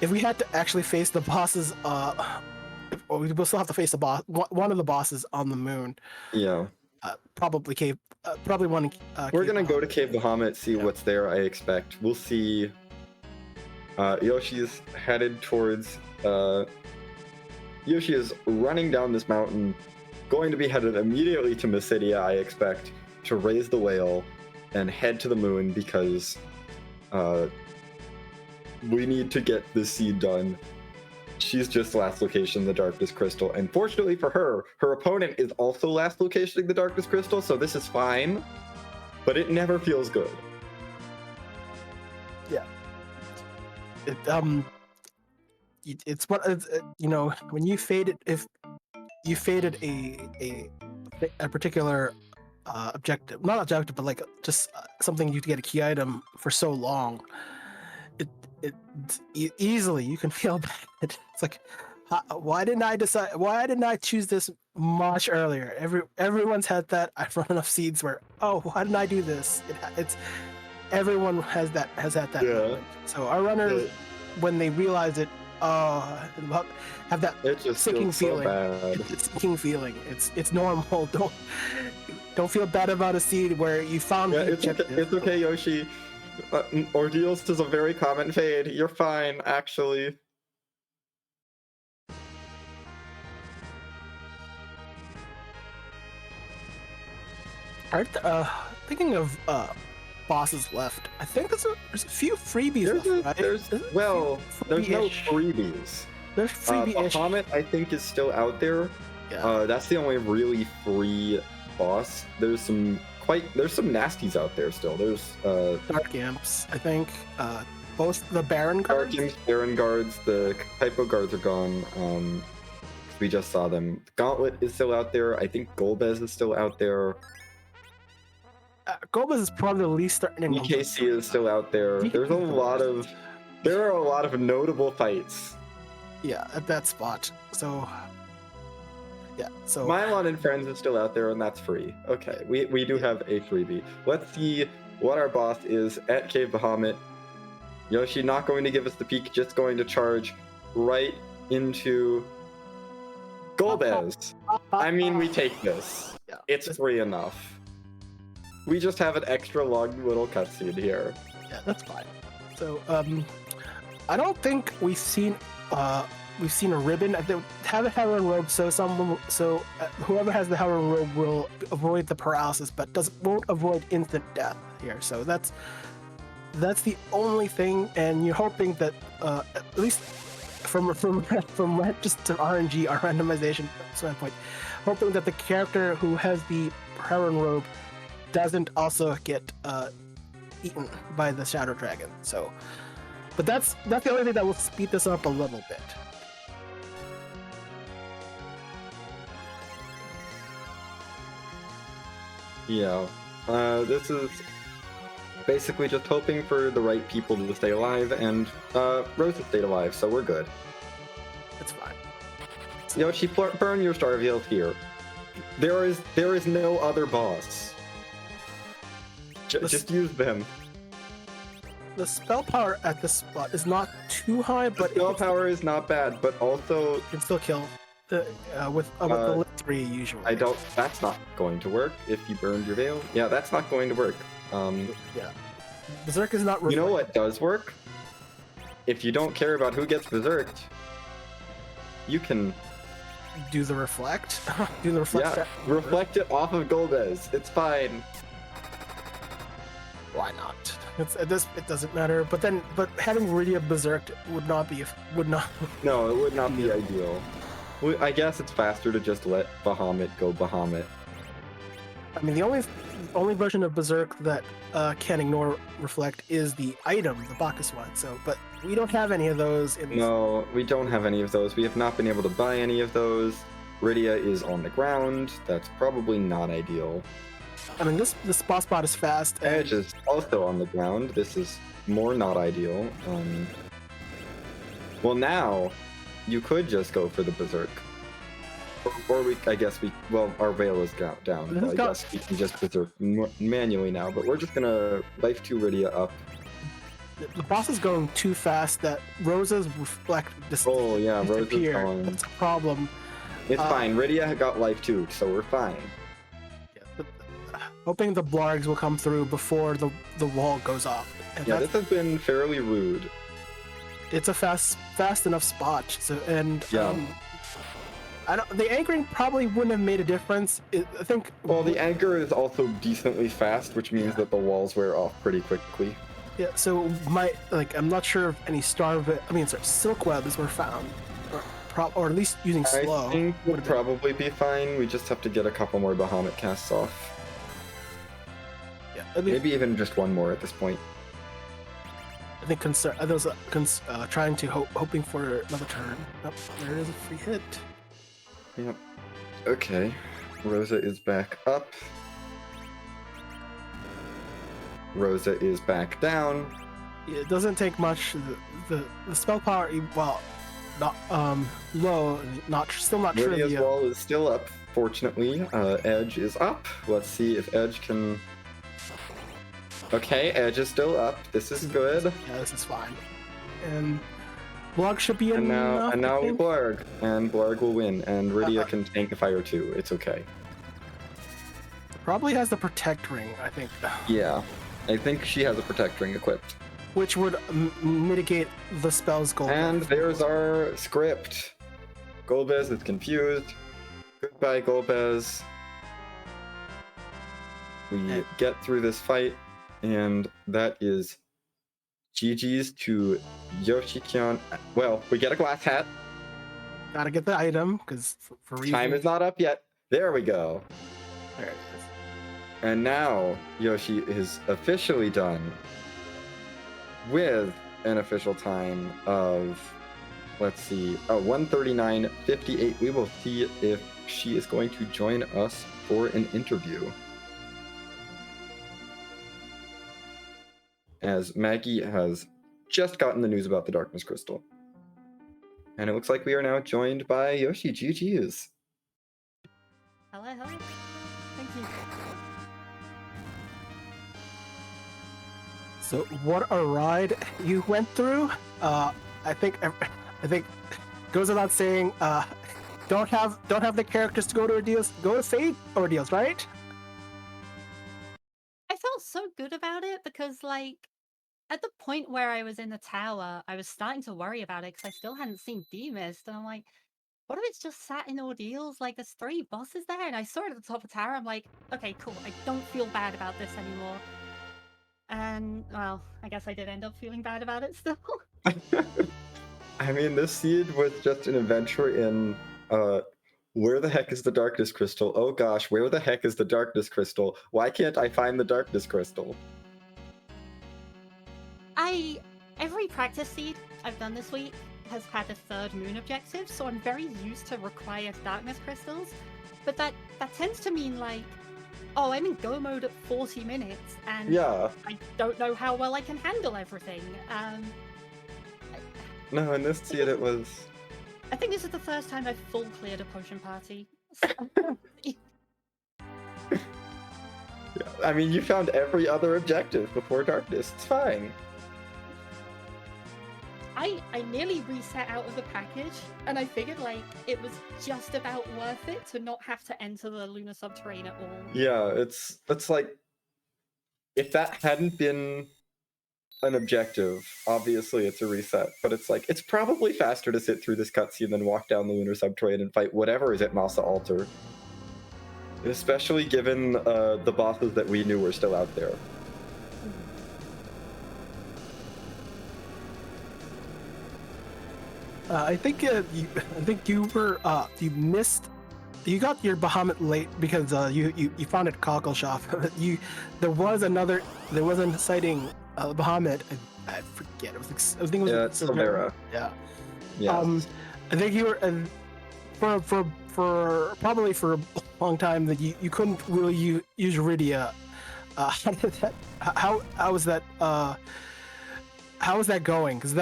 If we had to actually face the bosses, we will still have to face the boss, one of the bosses on the moon. Yeah. Probably cave. Probably one. We're gonna go to Cave Bahamut, see what's there. I expect we'll see. Yoshi's headed towards. Yoshi is running down this mountain, going to be headed immediately to Mysidia, I expect, to raise the whale and head to the moon because we need to get this seed done. She's just last location the Darkness Crystal, and fortunately for her, her opponent is also last locationing the Darkness Crystal, so this is fine, but it never feels good. Yeah. It's what when you faded, if you faded a particular objective, not objective, but like just something you to get a key item for so long, easily you can feel bad. It's like, why didn't I choose this much earlier? Everyone's had that. I've run enough seeds where, oh, why didn't I do this? Everyone has had that moment. So our runners, when they realize it, have that sinking feeling. It's sinking feeling. It's normal. Don't feel bad about a seed where you found the objective. It's okay, Yoshi. Ordeals is a very common fade. You're fine, actually. Thinking of bosses left, I think there's a few freebies left, right? There's no freebies. There's freebie-ish. Bahamut, I think, is still out there. Yeah. That's the only really free boss. There's some nasties out there still. There's Dark Imps, I think. Both the Baron guards. Dark Imps, Baron guards, the Hypo guards are gone. We just saw them. Gauntlet is still out there. I think Golbez is still out there. Golbez is probably the least threatening. EKC is still out there. There are a lot of notable fights. Yeah, at that spot. So Mylon and Friends is still out there, and that's free. Okay, we do have a freebie. Let's see what our boss is at Cave Bahamut. Yoshi not going to give us the peek, just going to charge right into Golbez. I mean, we take this. Yeah, it's free enough. We just have an extra long little cutscene here. Yeah, that's fine. So, I don't think we've seen a ribbon. I think have a Heron robe, so whoever has the Heron robe will avoid the paralysis, but won't avoid instant death here. So that's the only thing, and you're hoping that at least from just to RNG, our randomization standpoint, hoping that the character who has the Heron robe doesn't also get eaten by the Shadow Dragon. So, but that's the only thing that will speed this up a little bit. Yeah, this is basically just hoping for the right people to stay alive, and Rosa stayed alive, so we're good. It's fine. Yoshi, burn your Star Veils here. There is no other boss. Just use them. The spell power at this spot is not too high, but spell power is not bad, but also you can still kill with the lit 3 usually. That's not going to work if you burned your veil. Yeah, that's not going to work. Yeah, Berserk is not. You know what does work? If you don't care about who gets berserked, you can do the reflect. Do the reflect. Yeah, reflect it off of Golbez. It's fine. why not? It doesn't matter. But having Rydia berserked would not. No, it would not be ideal. I guess it's faster to just let Bahamut go Bahamut. I mean, the only version of Berserk that can ignore Reflect is the item, the Bacchus one. So, but we don't have any of those. No, we don't have any of those. We have not been able to buy any of those. Rydia is on the ground. That's probably not ideal. I mean, this boss bot is fast. Edge is also on the ground. This is more not ideal. Well, now you could just go for the Berserk. Or I guess our Veil is down. So I guess we can just Berserk manually now, but we're just gonna Life 2 Rydia up. The boss is going too fast that Rosa's Reflect Oh yeah, Rosa's gone. That's a problem. It's fine. Rydia got Life 2, so we're fine. Yeah, but, hoping the Blargs will come through before the wall goes off. And yeah, this has been fairly rude. It's a fast enough spot. So yeah. The anchoring probably wouldn't have made a difference. I think. Well, the anchor is also decently fast, which means that the walls wear off pretty quickly. Yeah. So I'm not sure if any silk webs were found, or at least using slow. I think would probably be fine. We just have to get a couple more Bahamut casts off. Yeah. Maybe even just one more at this point. I think hoping for another turn. Oh, there is a free hit. Yep. Okay. Rosa is back up. Rosa is back down. Yeah, it doesn't take much. The spell power, while not low, still not trivial. Rydia's wall is still up. Fortunately, Edge is up. Let's see if Edge can. Okay, Edge is still up. This is good. Yeah, this is fine. And Blarg should be in. And now Blarg. And Blarg will win. And Rydia can tank a fire too. It's okay. Probably has the Protect Ring, I think. Yeah. I think she has a Protect Ring equipped. Which would mitigate the spell's goal. And there's our script. Golbez is confused. Goodbye, Golbez. We get through this fight. And that is GG's to YoshiKyon. Well, we get a glass hat. Gotta get the item, because for reasons. Time is not up yet. There we go. There it is. And now Yoshi is officially done with an official time of, let's see, 1:39:58. We will see if she is going to join us for an interview. As Maggie has just gotten the news about the Darkness Crystal. And it looks like we are now joined by Yoshi. GG's. Hello. Thank you. So what a ride you went through. I think goes without saying, don't have the characters to go to ordeals, go to Fate ordeals, right? I felt so good about it because, at the point where I was in the tower, I was starting to worry about it because I still hadn't seen D-Mist, and I'm like, what if it's just sat in ordeals? There's 3 bosses there, and I saw it at the top of the tower. I'm like, okay, cool. I don't feel bad about this anymore. And, well, I guess I did end up feeling bad about it still. I mean, this seed was just an adventure in, where the heck is the Darkness Crystal? Oh gosh, where the heck is the Darkness Crystal? Why can't I find the Darkness Crystal? Every practice seed I've done this week has had a 3rd moon objective, so I'm very used to required darkness crystals. But that tends to mean oh, I'm in go mode at 40 minutes, and yeah. I don't know how well I can handle everything. No, in this seed it was. I think this is the first time I've full cleared a potion party. Yeah, I mean, you found every other objective before darkness. It's fine. I nearly reset out of the package, and I figured it was just about worth it to not have to enter the lunar subterrane at all. Yeah, it's if that hadn't been an objective, obviously it's a reset, but it's probably faster to sit through this cutscene than walk down the lunar subterrane and fight whatever is at Masa Altar. Especially given the bosses that we knew were still out there. I think you missed. You got your Bahamut late because you found it at Cockle Shop. There was an sighting Bahamut. I forget. It was I think it was Yeah, Silvera. Yeah. Yes. I think you were for probably for a long time that you couldn't really use Rydia. How did that? How was that? How was that going? Because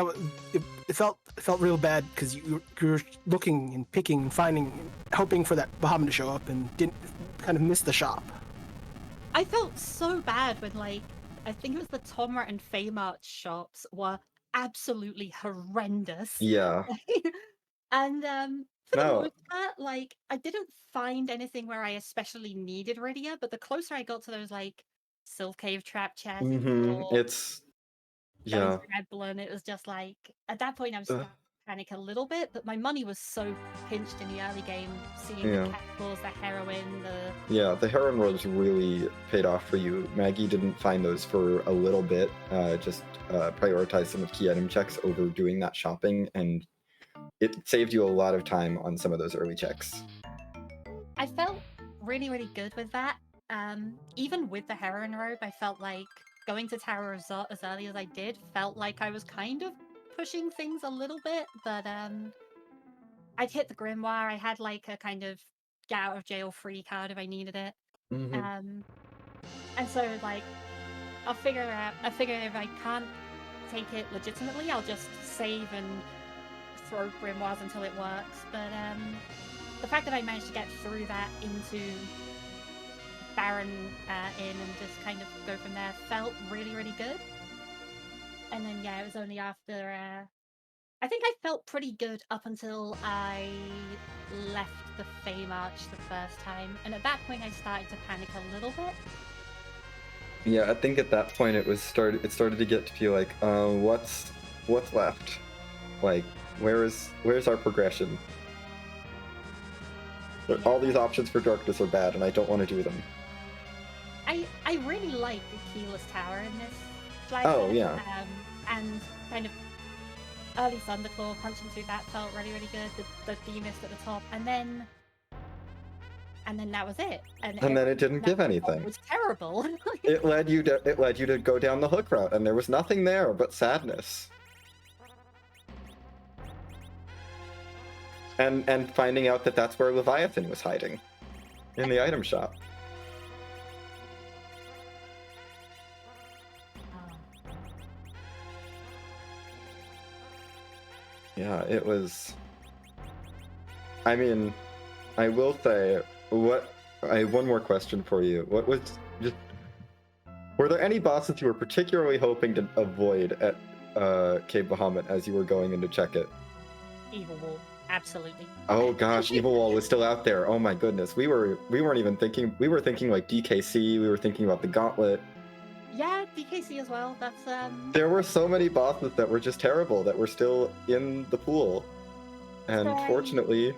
it felt real bad because you were looking and picking and finding, hoping for that Bahamut to show up and didn't kind of miss the shop. I felt so bad when, like, I think it was the Tomra and Faymart shops were absolutely horrendous. Yeah. And for the No. most part, like, I didn't find anything where I especially needed Rydia, but the closer I got to those, like, Sylph Cave trap chests or It's going yeah. through Eblan, it was just like, at that point I was starting to panic a little bit, but my money was so pinched in the early game, seeing the capitals, the heroin, the heroin robes really paid off for you. Maggie didn't find those for a little bit, just prioritized some of key item checks over doing that shopping, and it saved you a lot of time on some of those early checks. I felt really, really good with that. Even with the heroin robe, I felt like going to Tower of Zot as early as I did felt like I was kind of pushing things a little bit, but I'd hit the Grimoire. I had like a kind of get out of jail free card if I needed it. And so like I figure if I can't take it legitimately, I'll just save and throw Grimoires until it works. But the fact that I managed to get through that into Baron Inn and just kind of go from there felt really, really good. And then yeah, it was only after I think I felt pretty good up until I left the Fame Arch the first time, and at that point I started to panic a little bit. Yeah, I think at that point it started to get to feel like, what's left? Like, where's our progression? All these options for darkness are bad, and I don't want to do them. I really like the Keyless Tower in this slide. Oh yeah. And kind of early Thunderclaw punching through that felt really, really good. The Demist at the top, and then that was it. And then it didn't give anything. It was terrible. It led you to go down the hook route, and there was nothing there but sadness. And finding out that that's where Leviathan was hiding, in the item shop. Yeah, it was. I mean, I will say, I have one more question for you. Were there any bosses you were particularly hoping to avoid at Cave Bahamut as you were going in to check it? Evil Wall, absolutely. Oh gosh, Evil Wall was still out there. Oh my goodness, we weren't even thinking. We were thinking like DKC. We were thinking about the Gauntlet. Yeah, DKC as well. That's There were so many bosses that were just terrible that were still in the pool, and fortunately.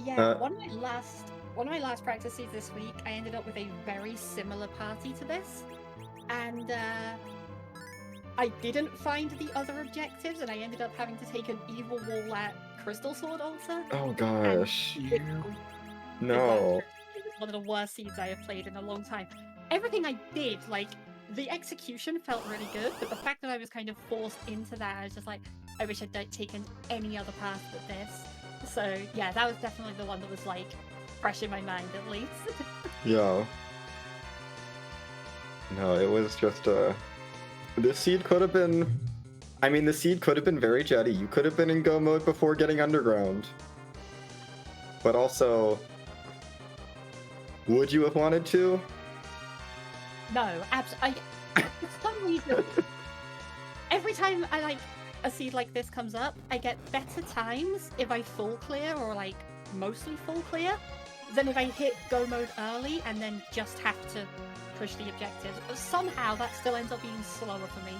Yeah, one of my last practices this week, I ended up with a very similar party to this, and I didn't find the other objectives, and I ended up having to take an Evil Wall at Crystal Sword Altar. Oh gosh. No. It was one of the worst seeds I have played in a long time. Everything I did, like, the execution felt really good, but the fact that I was kind of forced into that, I was just like, I wish I'd taken any other path but this. So yeah, that was definitely the one that was like fresh in my mind at least. Yeah. No, it was just this seed could have been. I mean, the seed could have been very jetty. You could have been in go mode before getting underground. But also, would you have wanted to? No, absolutely. For some reason, every time I like a seed like this comes up, I get better times if I full clear or like mostly full clear than if I hit go mode early and then just have to push the objectives. But somehow that still ends up being slower for me.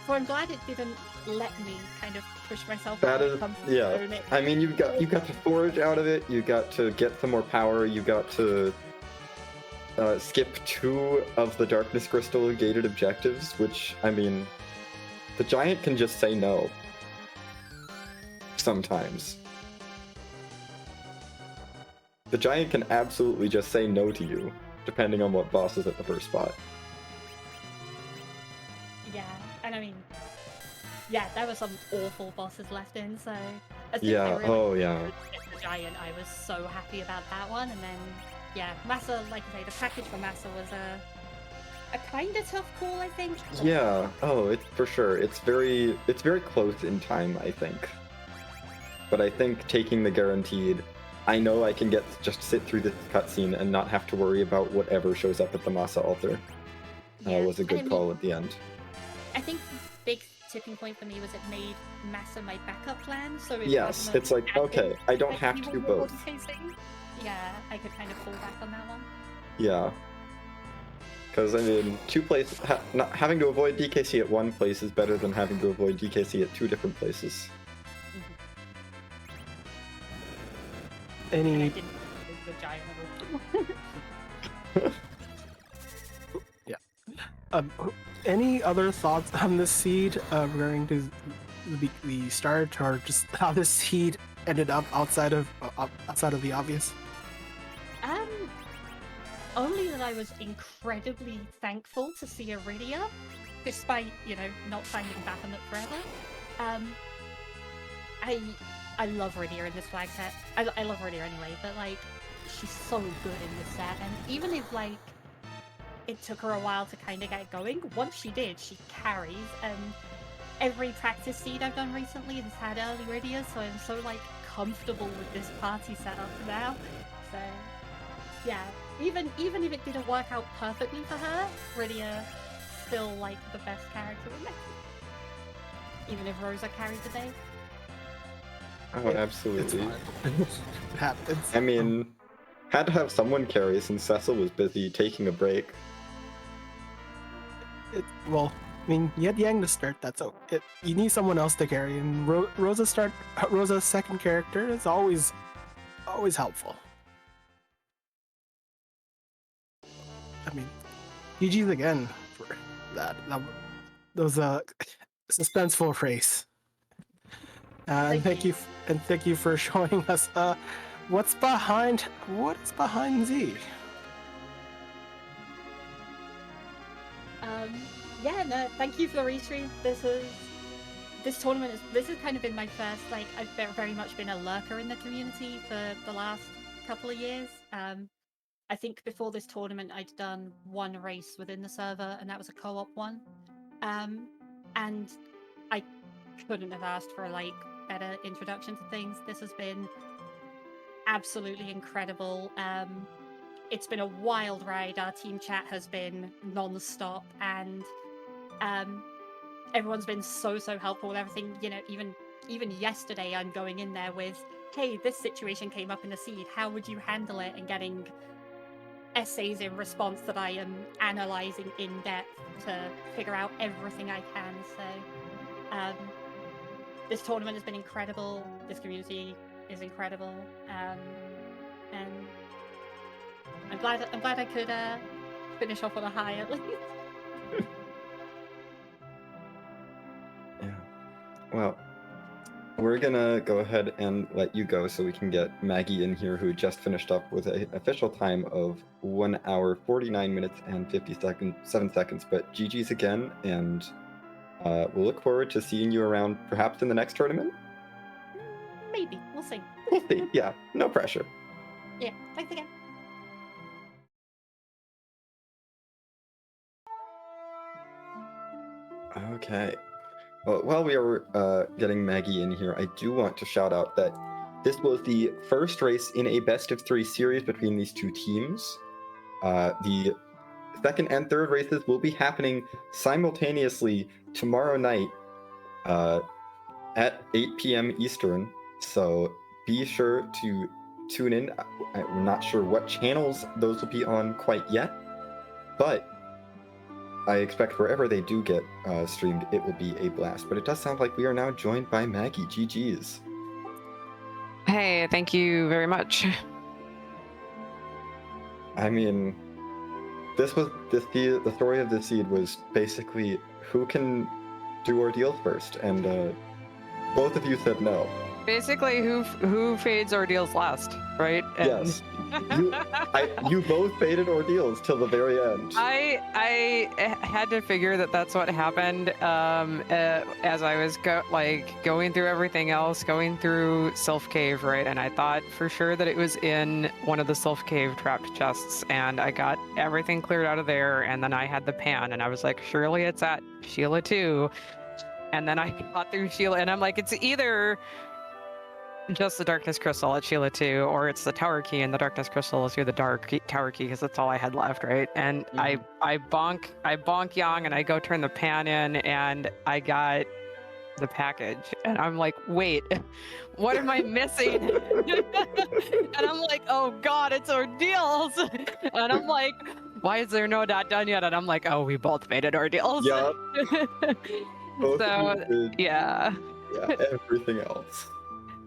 So I'm glad it didn't let me kind of push myself. That is, yeah. I mean, you got to forage out of it. You got to get some more power. You got to skip 2 of the Darkness Crystal gated objectives, which, I mean, the Giant can just say no. Sometimes. The Giant can absolutely just say no to you, depending on what boss is at the first spot. Yeah, and I mean, yeah, there were some awful bosses left in, so I think Yeah, I really oh yeah. the Giant, I was so happy about that one, and then, yeah, Massa, like I say, the package for Massa was a kind of tough call, I think. Yeah, oh, it's for sure. It's very close in time, I think. But I think taking the guaranteed, I know I can just sit through this cutscene and not have to worry about whatever shows up at the Massa altar. Yeah. Was a And I good mean, call at the end. I think the big tipping point for me was it made Massa my backup plan, so if Yes, Massa it's like, okay, I don't have to do both. Yeah, I could kind of fall back on that one. Yeah. Because, I mean, 2 places, not having to avoid DKC at 1 place is better than having to avoid DKC at 2 different places. And I Any didn't use the Giant at all. any other thoughts on this seed regarding to the start, or just how this seed ended up outside of the obvious? Only that I was incredibly thankful to see Iridia, despite, you know, not finding Baphomet forever. I love Iridia in this flag set. I love Iridia anyway, but like, she's so good in this set, and even if like it took her a while to kind of get going, once she did, she carries, and every practice seed I've done recently has had early Iridia, so I'm so like comfortable with this party setup now. So yeah, even if it didn't work out perfectly for her, Iridia still like the best character in Mexico. Even if Rosa carried the day. Oh, absolutely. It happens. I mean, had to have someone carry since Cecil was busy taking a break. Well, I mean, you had Yang to start. You need someone else to carry, and Rosa's second character is always helpful. I mean, GG's again for that. That was a suspenseful race. And thank you for showing us what is behind Z. Yeah, no, thank you for the restream. This tournament has kind of been my first, like, I've very much been a lurker in the community for the last couple of years. I think before this tournament I'd done 1 race within the server, and that was a co-op one. And I couldn't have asked for a like better introduction to things. This has been absolutely incredible. It's been a wild ride. Our team chat has been non-stop, and everyone's been so helpful with everything. You know, even yesterday I'm going in there with, hey, this situation came up in the seed, how would you handle it, and getting essays in response that I am analysing in depth to figure out everything I can. So this tournament has been incredible, this community is incredible, and I'm glad I could finish off on a high at least. Yeah. Well, we're gonna go ahead and let you go so we can get Maggie in here, who just finished up with an official time of 1 hour, 49 minutes, and 7 seconds. But GG's again, and we'll look forward to seeing you around perhaps in the next tournament? Maybe. We'll see. We'll see. Yeah, no pressure. Yeah, thanks again. Okay. Well, while we are getting Maggie in here, I do want to shout out that this was the first race in a best-of-3 series between these 2 teams. The second and third races will be happening simultaneously tomorrow night at 8 p.m. Eastern, so be sure to tune in. I'm not sure what channels those will be on quite yet, but I expect wherever they do get streamed, it will be a blast. But it does sound like we are now joined by Maggie. GG's. Hey, thank you very much. I mean, the story of this seed was basically who can do ordeals first, and both of you said no. Basically, who fades ordeals last, right? And Yes, you both faded ordeals till the very end. I had to figure that that's what happened as I was going through everything else, going through Sylph Cave, right? And I thought for sure that it was in one of the Sylph Cave trapped chests, and I got everything cleared out of there, and then I had the pan, and I was like, surely it's at Sheila 2. And then I got through Sheila, and I'm like, it's either just the Darkness Crystal at Sheila 2, or it's the Tower Key, and the Darkness Crystal is through the Tower Key, because that's all I had left, right? And I bonk Yang, and I go turn the pan in, and I got the package, and I'm like, wait, what am I missing? And I'm like, oh god, it's ordeals. And I'm like, why is there no dot done yet? And I'm like, oh, we both made it ordeals. Yeah. Both So of you did, yeah. everything else.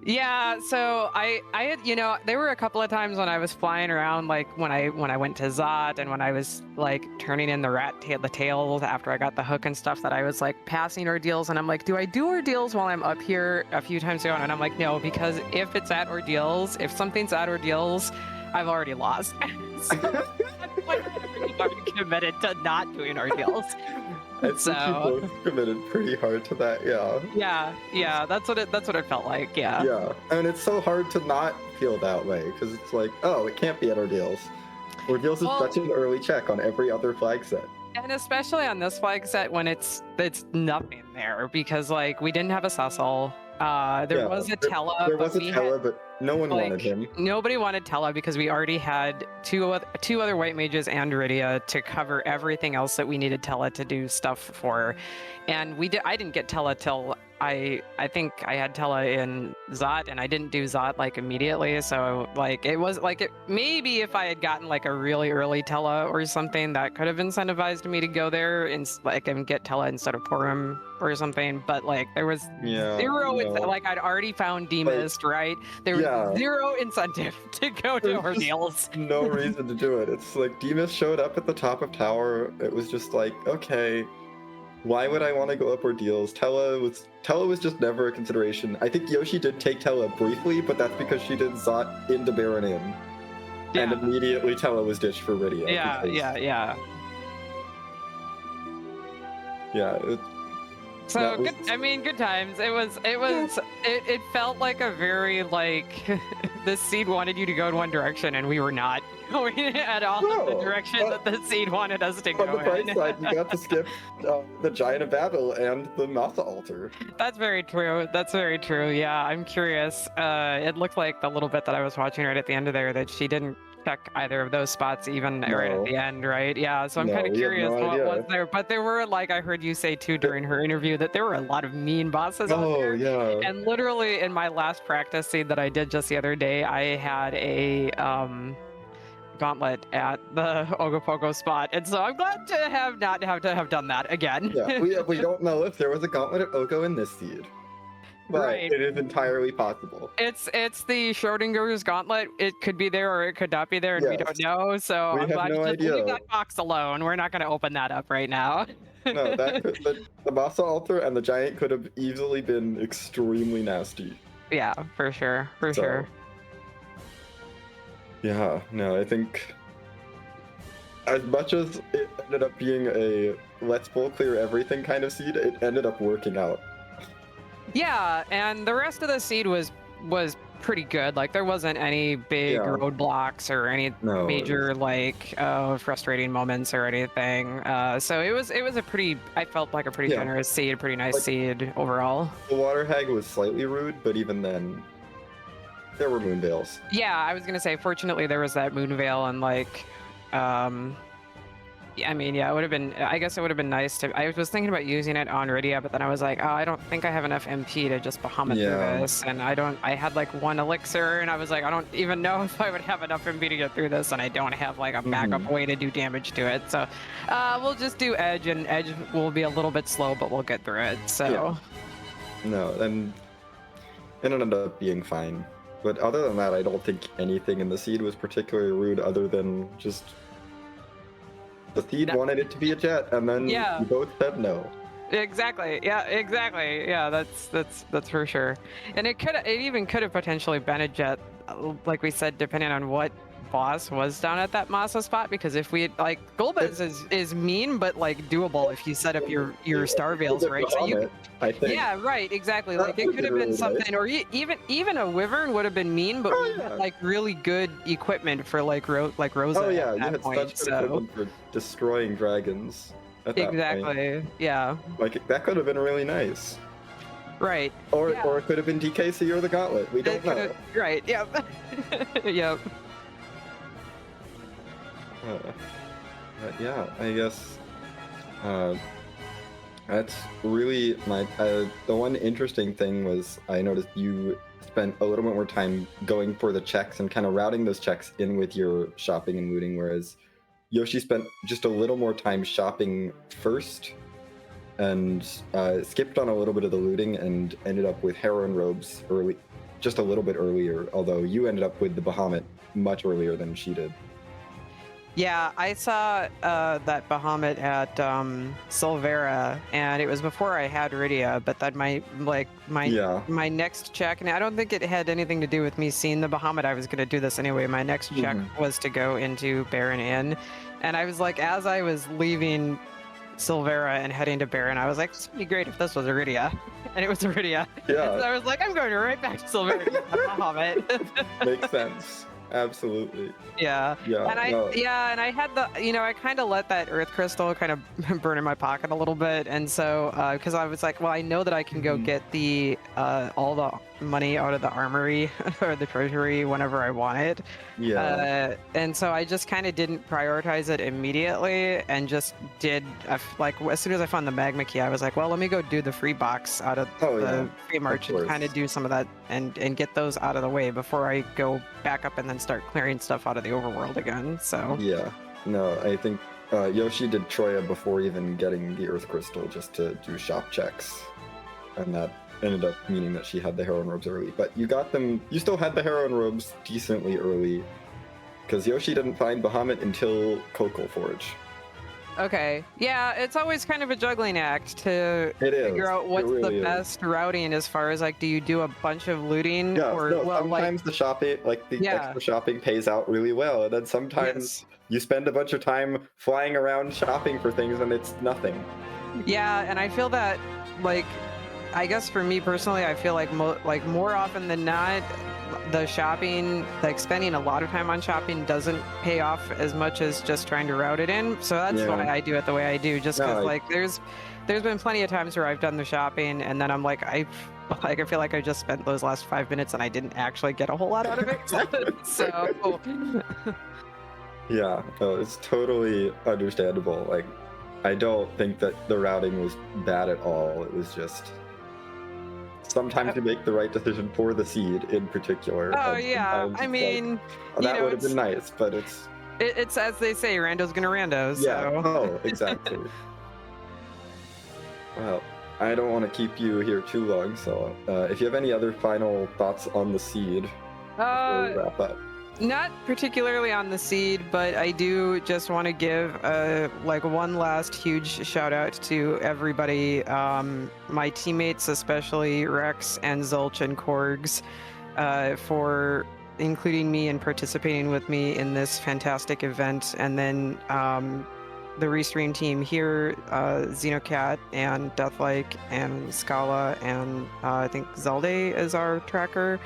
Yeah, so I had, there were a couple of times when I was flying around, like when I went to Zot, and when I was like turning in the tails after I got the hook and stuff, that I was like passing ordeals, and I'm like, do I do ordeals while I'm up here a few times ago? And I'm like, no, because if something's at ordeals, I've already lost. So I'm already committed to not doing ordeals. I think you both committed pretty hard to that, yeah. Yeah, that's what it felt like, yeah. Yeah, and it's so hard to not feel that way, because it's like, oh, it can't be at Ordeals. Ordeals is such an early check on every other flag set. And especially on this flag set when it's nothing there, because like we didn't have a Cecil. There was a Tella. There was a Tella, but no one wanted him. Nobody wanted Tella because we already had two other white mages and Rydia to cover everything else that we needed Tella to do stuff for. And I didn't get Tella till I think I had Tella in Zot, and I didn't do Zot like immediately. So like it was like maybe if I had gotten like a really early Tella or something, that could have incentivized me to go there and get Tella instead of Purim or something. But like there was zero. Like I'd already found Demist, right? There was zero incentive to go to Ordeals. No reason to do it. It's like Demist showed up at the top of tower. It was just like, okay, why would I want to go up Ordeals? Tella was just never a consideration. I think Yoshi did take Tella briefly, but that's because she did Zot into Baron Inn. Yeah. And immediately Tella was ditched for Rydia. Yeah. So good. I mean, good times. It felt like a very like the seed wanted you to go in one direction, and we were not going at all in the direction that the seed wanted us to go. On the bright side, you got to skip the Giant of Babel and the Masa altar. That's very true. Yeah, I'm curious. It looked like the little bit that I was watching right at the end of there that she didn't check either of those spots even right at the end, right? Yeah, so I'm kind of curious what was there. But there were, like I heard you say too during her interview, that there were a lot of mean bosses out there. Yeah. And literally in my last practice seed that I did just the other day, I had a gauntlet at the Ogopogo spot, and so I'm glad to not have done that again. Yeah, we don't know if there was a gauntlet at Ogo in this seed. But it is entirely possible. It's the Schrodinger's gauntlet. It could be there or it could not be there, and we don't know. So I'm glad to just leave that box alone. We're not going to open that up right now. No, the Masa altar and the Giant could have easily been extremely nasty. Yeah, for sure. Sure. Yeah, no, I think as much as it ended up being a let's full clear everything kind of seed, it ended up working out. Yeah, and the rest of the seed was pretty good. Like there wasn't any big roadblocks or any major frustrating moments or anything. So it was a pretty, I felt like a pretty generous seed, a pretty nice seed overall. The Water Hag was slightly rude, but even then there were Moonveils. Yeah, I was gonna say fortunately there was that Moonveil, and I mean, it would have been, I guess it would have been nice to, I was thinking about using it on Rydia, but then I was like, oh, I don't think I have enough MP to just Bahamut through this, and I had like one elixir, and I was like, I don't even know if I would have enough MP to get through this, and I don't have like a backup way to do damage to it, so we'll just do Edge, and Edge will be a little bit slow, but we'll get through it, so. Yeah. No, and it ended up being fine. But other than that, I don't think anything in the seed was particularly rude other than just The seed No. wanted it to be a jet, and then Yeah. you both said no. Exactly. Yeah, exactly. Yeah, that's for sure. And it even could have potentially been a jet, like we said, depending on what boss was down at that Masa spot. Because if we like Golbez is mean, but like doable if you set up your star veils right. So you, I think. yeah, right, exactly. That Like it would've could have been been really nice. something, or even a Wyvern would have been mean, but Oh, we yeah. had like really good equipment for like Rosa. Oh yeah, at you that had point, such good so equipment for destroying dragons at that point. exactly. Yeah. Like that could have been really nice. Right. Or Yeah. or it could have been DKC or the Gauntlet. We don't It know. could've- Right. Yep. Yep. But yeah, I guess that's really my. The one interesting thing was I noticed you spent a little bit more time going for the checks and kind of routing those checks in with your shopping and looting, whereas Yoshi spent just a little more time shopping first and skipped on a little bit of the looting and ended up with heroine robes early, just a little bit earlier, although you ended up with the Bahamut much earlier than she did. Yeah, I saw that Bahamut at Silvera, and it was before I had Rydia. But then my next check, and I don't think it had anything to do with me seeing the Bahamut. I was going to do this anyway. My next check was to go into Baron Inn, and I was like, as I was leaving Silvera and heading to Baron, I was like, this would be great if this was Rydia, and it was Rydia. Yeah. And so I was like, I'm going right back to Silvera to get the Bahamut. Makes sense. Absolutely. Yeah. Yeah. And I had the, I kind of let that earth crystal kind of burn in my pocket a little bit. And so, because I was like, well, I know that I can go get the, all the money out of the armory or the treasury whenever I want it. Yeah. And so I just kind of didn't prioritize it immediately and just did, like, as soon as I found the magma key, I was like, well, let me go do the free box out of the free march and kind of do some of that and get those out of the way before I go back up and then start clearing stuff out of the overworld again. So yeah, no, I think Yoshi did Troya before even getting the earth crystal just to do shop checks, and that ended up meaning that she had the heroine robes early. But you got them, you still had the heroine robes decently early, because Yoshi didn't find Bahamut until Cocoa Forge. Okay. Yeah, it's always kind of a juggling act to figure out what's the best routing as far as like, do you do a bunch of looting? Yeah, or no, sometimes the shopping, like the extra shopping pays out really well, and then sometimes you spend a bunch of time flying around shopping for things and it's nothing. Yeah, and I feel that, like, I guess for me personally, I feel like more often than not, the shopping, like spending a lot of time on shopping doesn't pay off as much as just trying to route it in. So that's why I do it the way I do, just because like there's been plenty of times where I've done the shopping and then I'm like, I feel like I just spent those last 5 minutes and I didn't actually get a whole lot out of it. So yeah, no, it's totally understandable. Like, I don't think that the routing was bad at all. It was just sometimes you make the right decision for the seed in particular. Oh yeah, I mean, like, that would have been nice, but it's as they say, rando's gonna rando. So. Yeah. Oh, exactly. Well, I don't want to keep you here too long, so if you have any other final thoughts on the seed before we wrap up. Not particularly on the seed, but I do just want to give like one last huge shout out to everybody, my teammates, especially Rex and Zulch and Korgs, for including me and participating with me in this fantastic event. And then the Restream team here, XenoCat and Deathlike and Scala and I think Zelde is our tracker,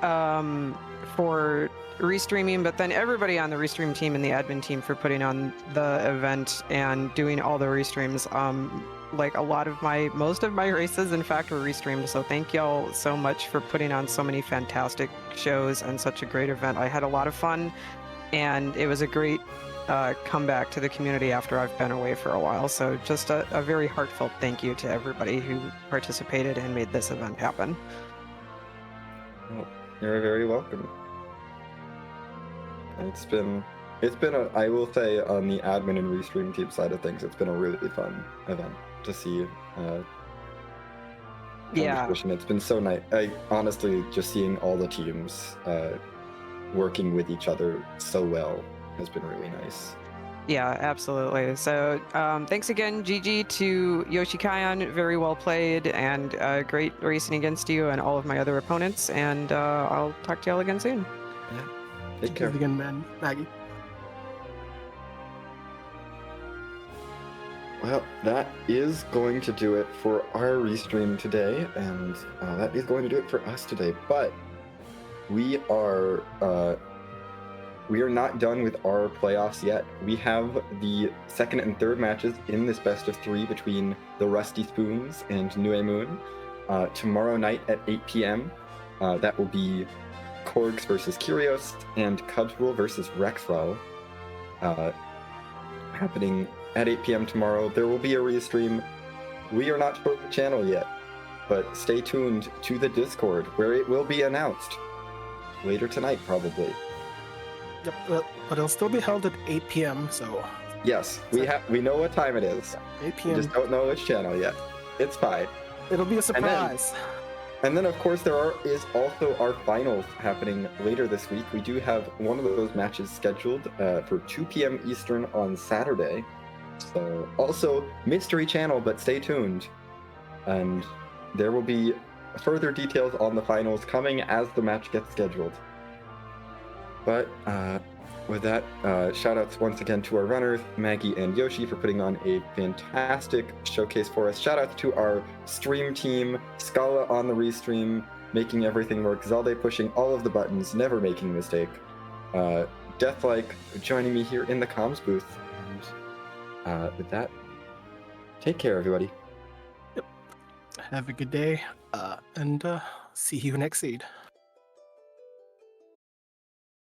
for restreaming, but then everybody on the restream team and the admin team for putting on the event and doing all the restreams. Like most of my races in fact were restreamed, so thank y'all so much for putting on so many fantastic shows and such a great event. I had a lot of fun and it was a great comeback to the community after I've been away for a while, so just a very heartfelt thank you to everybody who participated and made this event happen. Well, you're very welcome. It's been I will say, on the admin and restream team side of things, it's been a really fun event to see. It's been so nice. I honestly just seeing all the teams working with each other so well has been really nice. Yeah, absolutely. So thanks again, Gigi, to YoshiKyon. Very well played and great racing against you and all of my other opponents. And I'll talk to y'all again soon. Take care. Again, man, Maggie. Well, that is going to do it for our restream today, and that is going to do it for us today. But we are not done with our playoffs yet. We have the second and third matches in this best of 3 between the Rusty Spoons and Nue Moon tomorrow night at 8 p.m. That will be Korgs versus Kyrios and Cubsrule versus Rexwell, happening at 8 p.m. tomorrow. There will be a restream. We are not sure the channel yet, but stay tuned to the Discord where it will be announced later tonight, probably. Yep, but it'll still be held at 8 p.m. So Yes, we know what time it is. 8 We p.m. just don't know which channel yet. It's fine. It'll be a surprise. And then, of course, there is also our finals happening later this week. We do have one of those matches scheduled for 2 p.m. Eastern on Saturday. So, also, mystery channel, but stay tuned. And there will be further details on the finals coming as the match gets scheduled. But with that, shoutouts once again to our runners, Maggie and Yoshi, for putting on a fantastic showcase for us. Shoutouts to our stream team, Scala on the restream, making everything work, Zalde pushing all of the buttons, never making a mistake, Deathlike joining me here in the comms booth. And with that, take care, everybody. Have a good day, and see you next seed.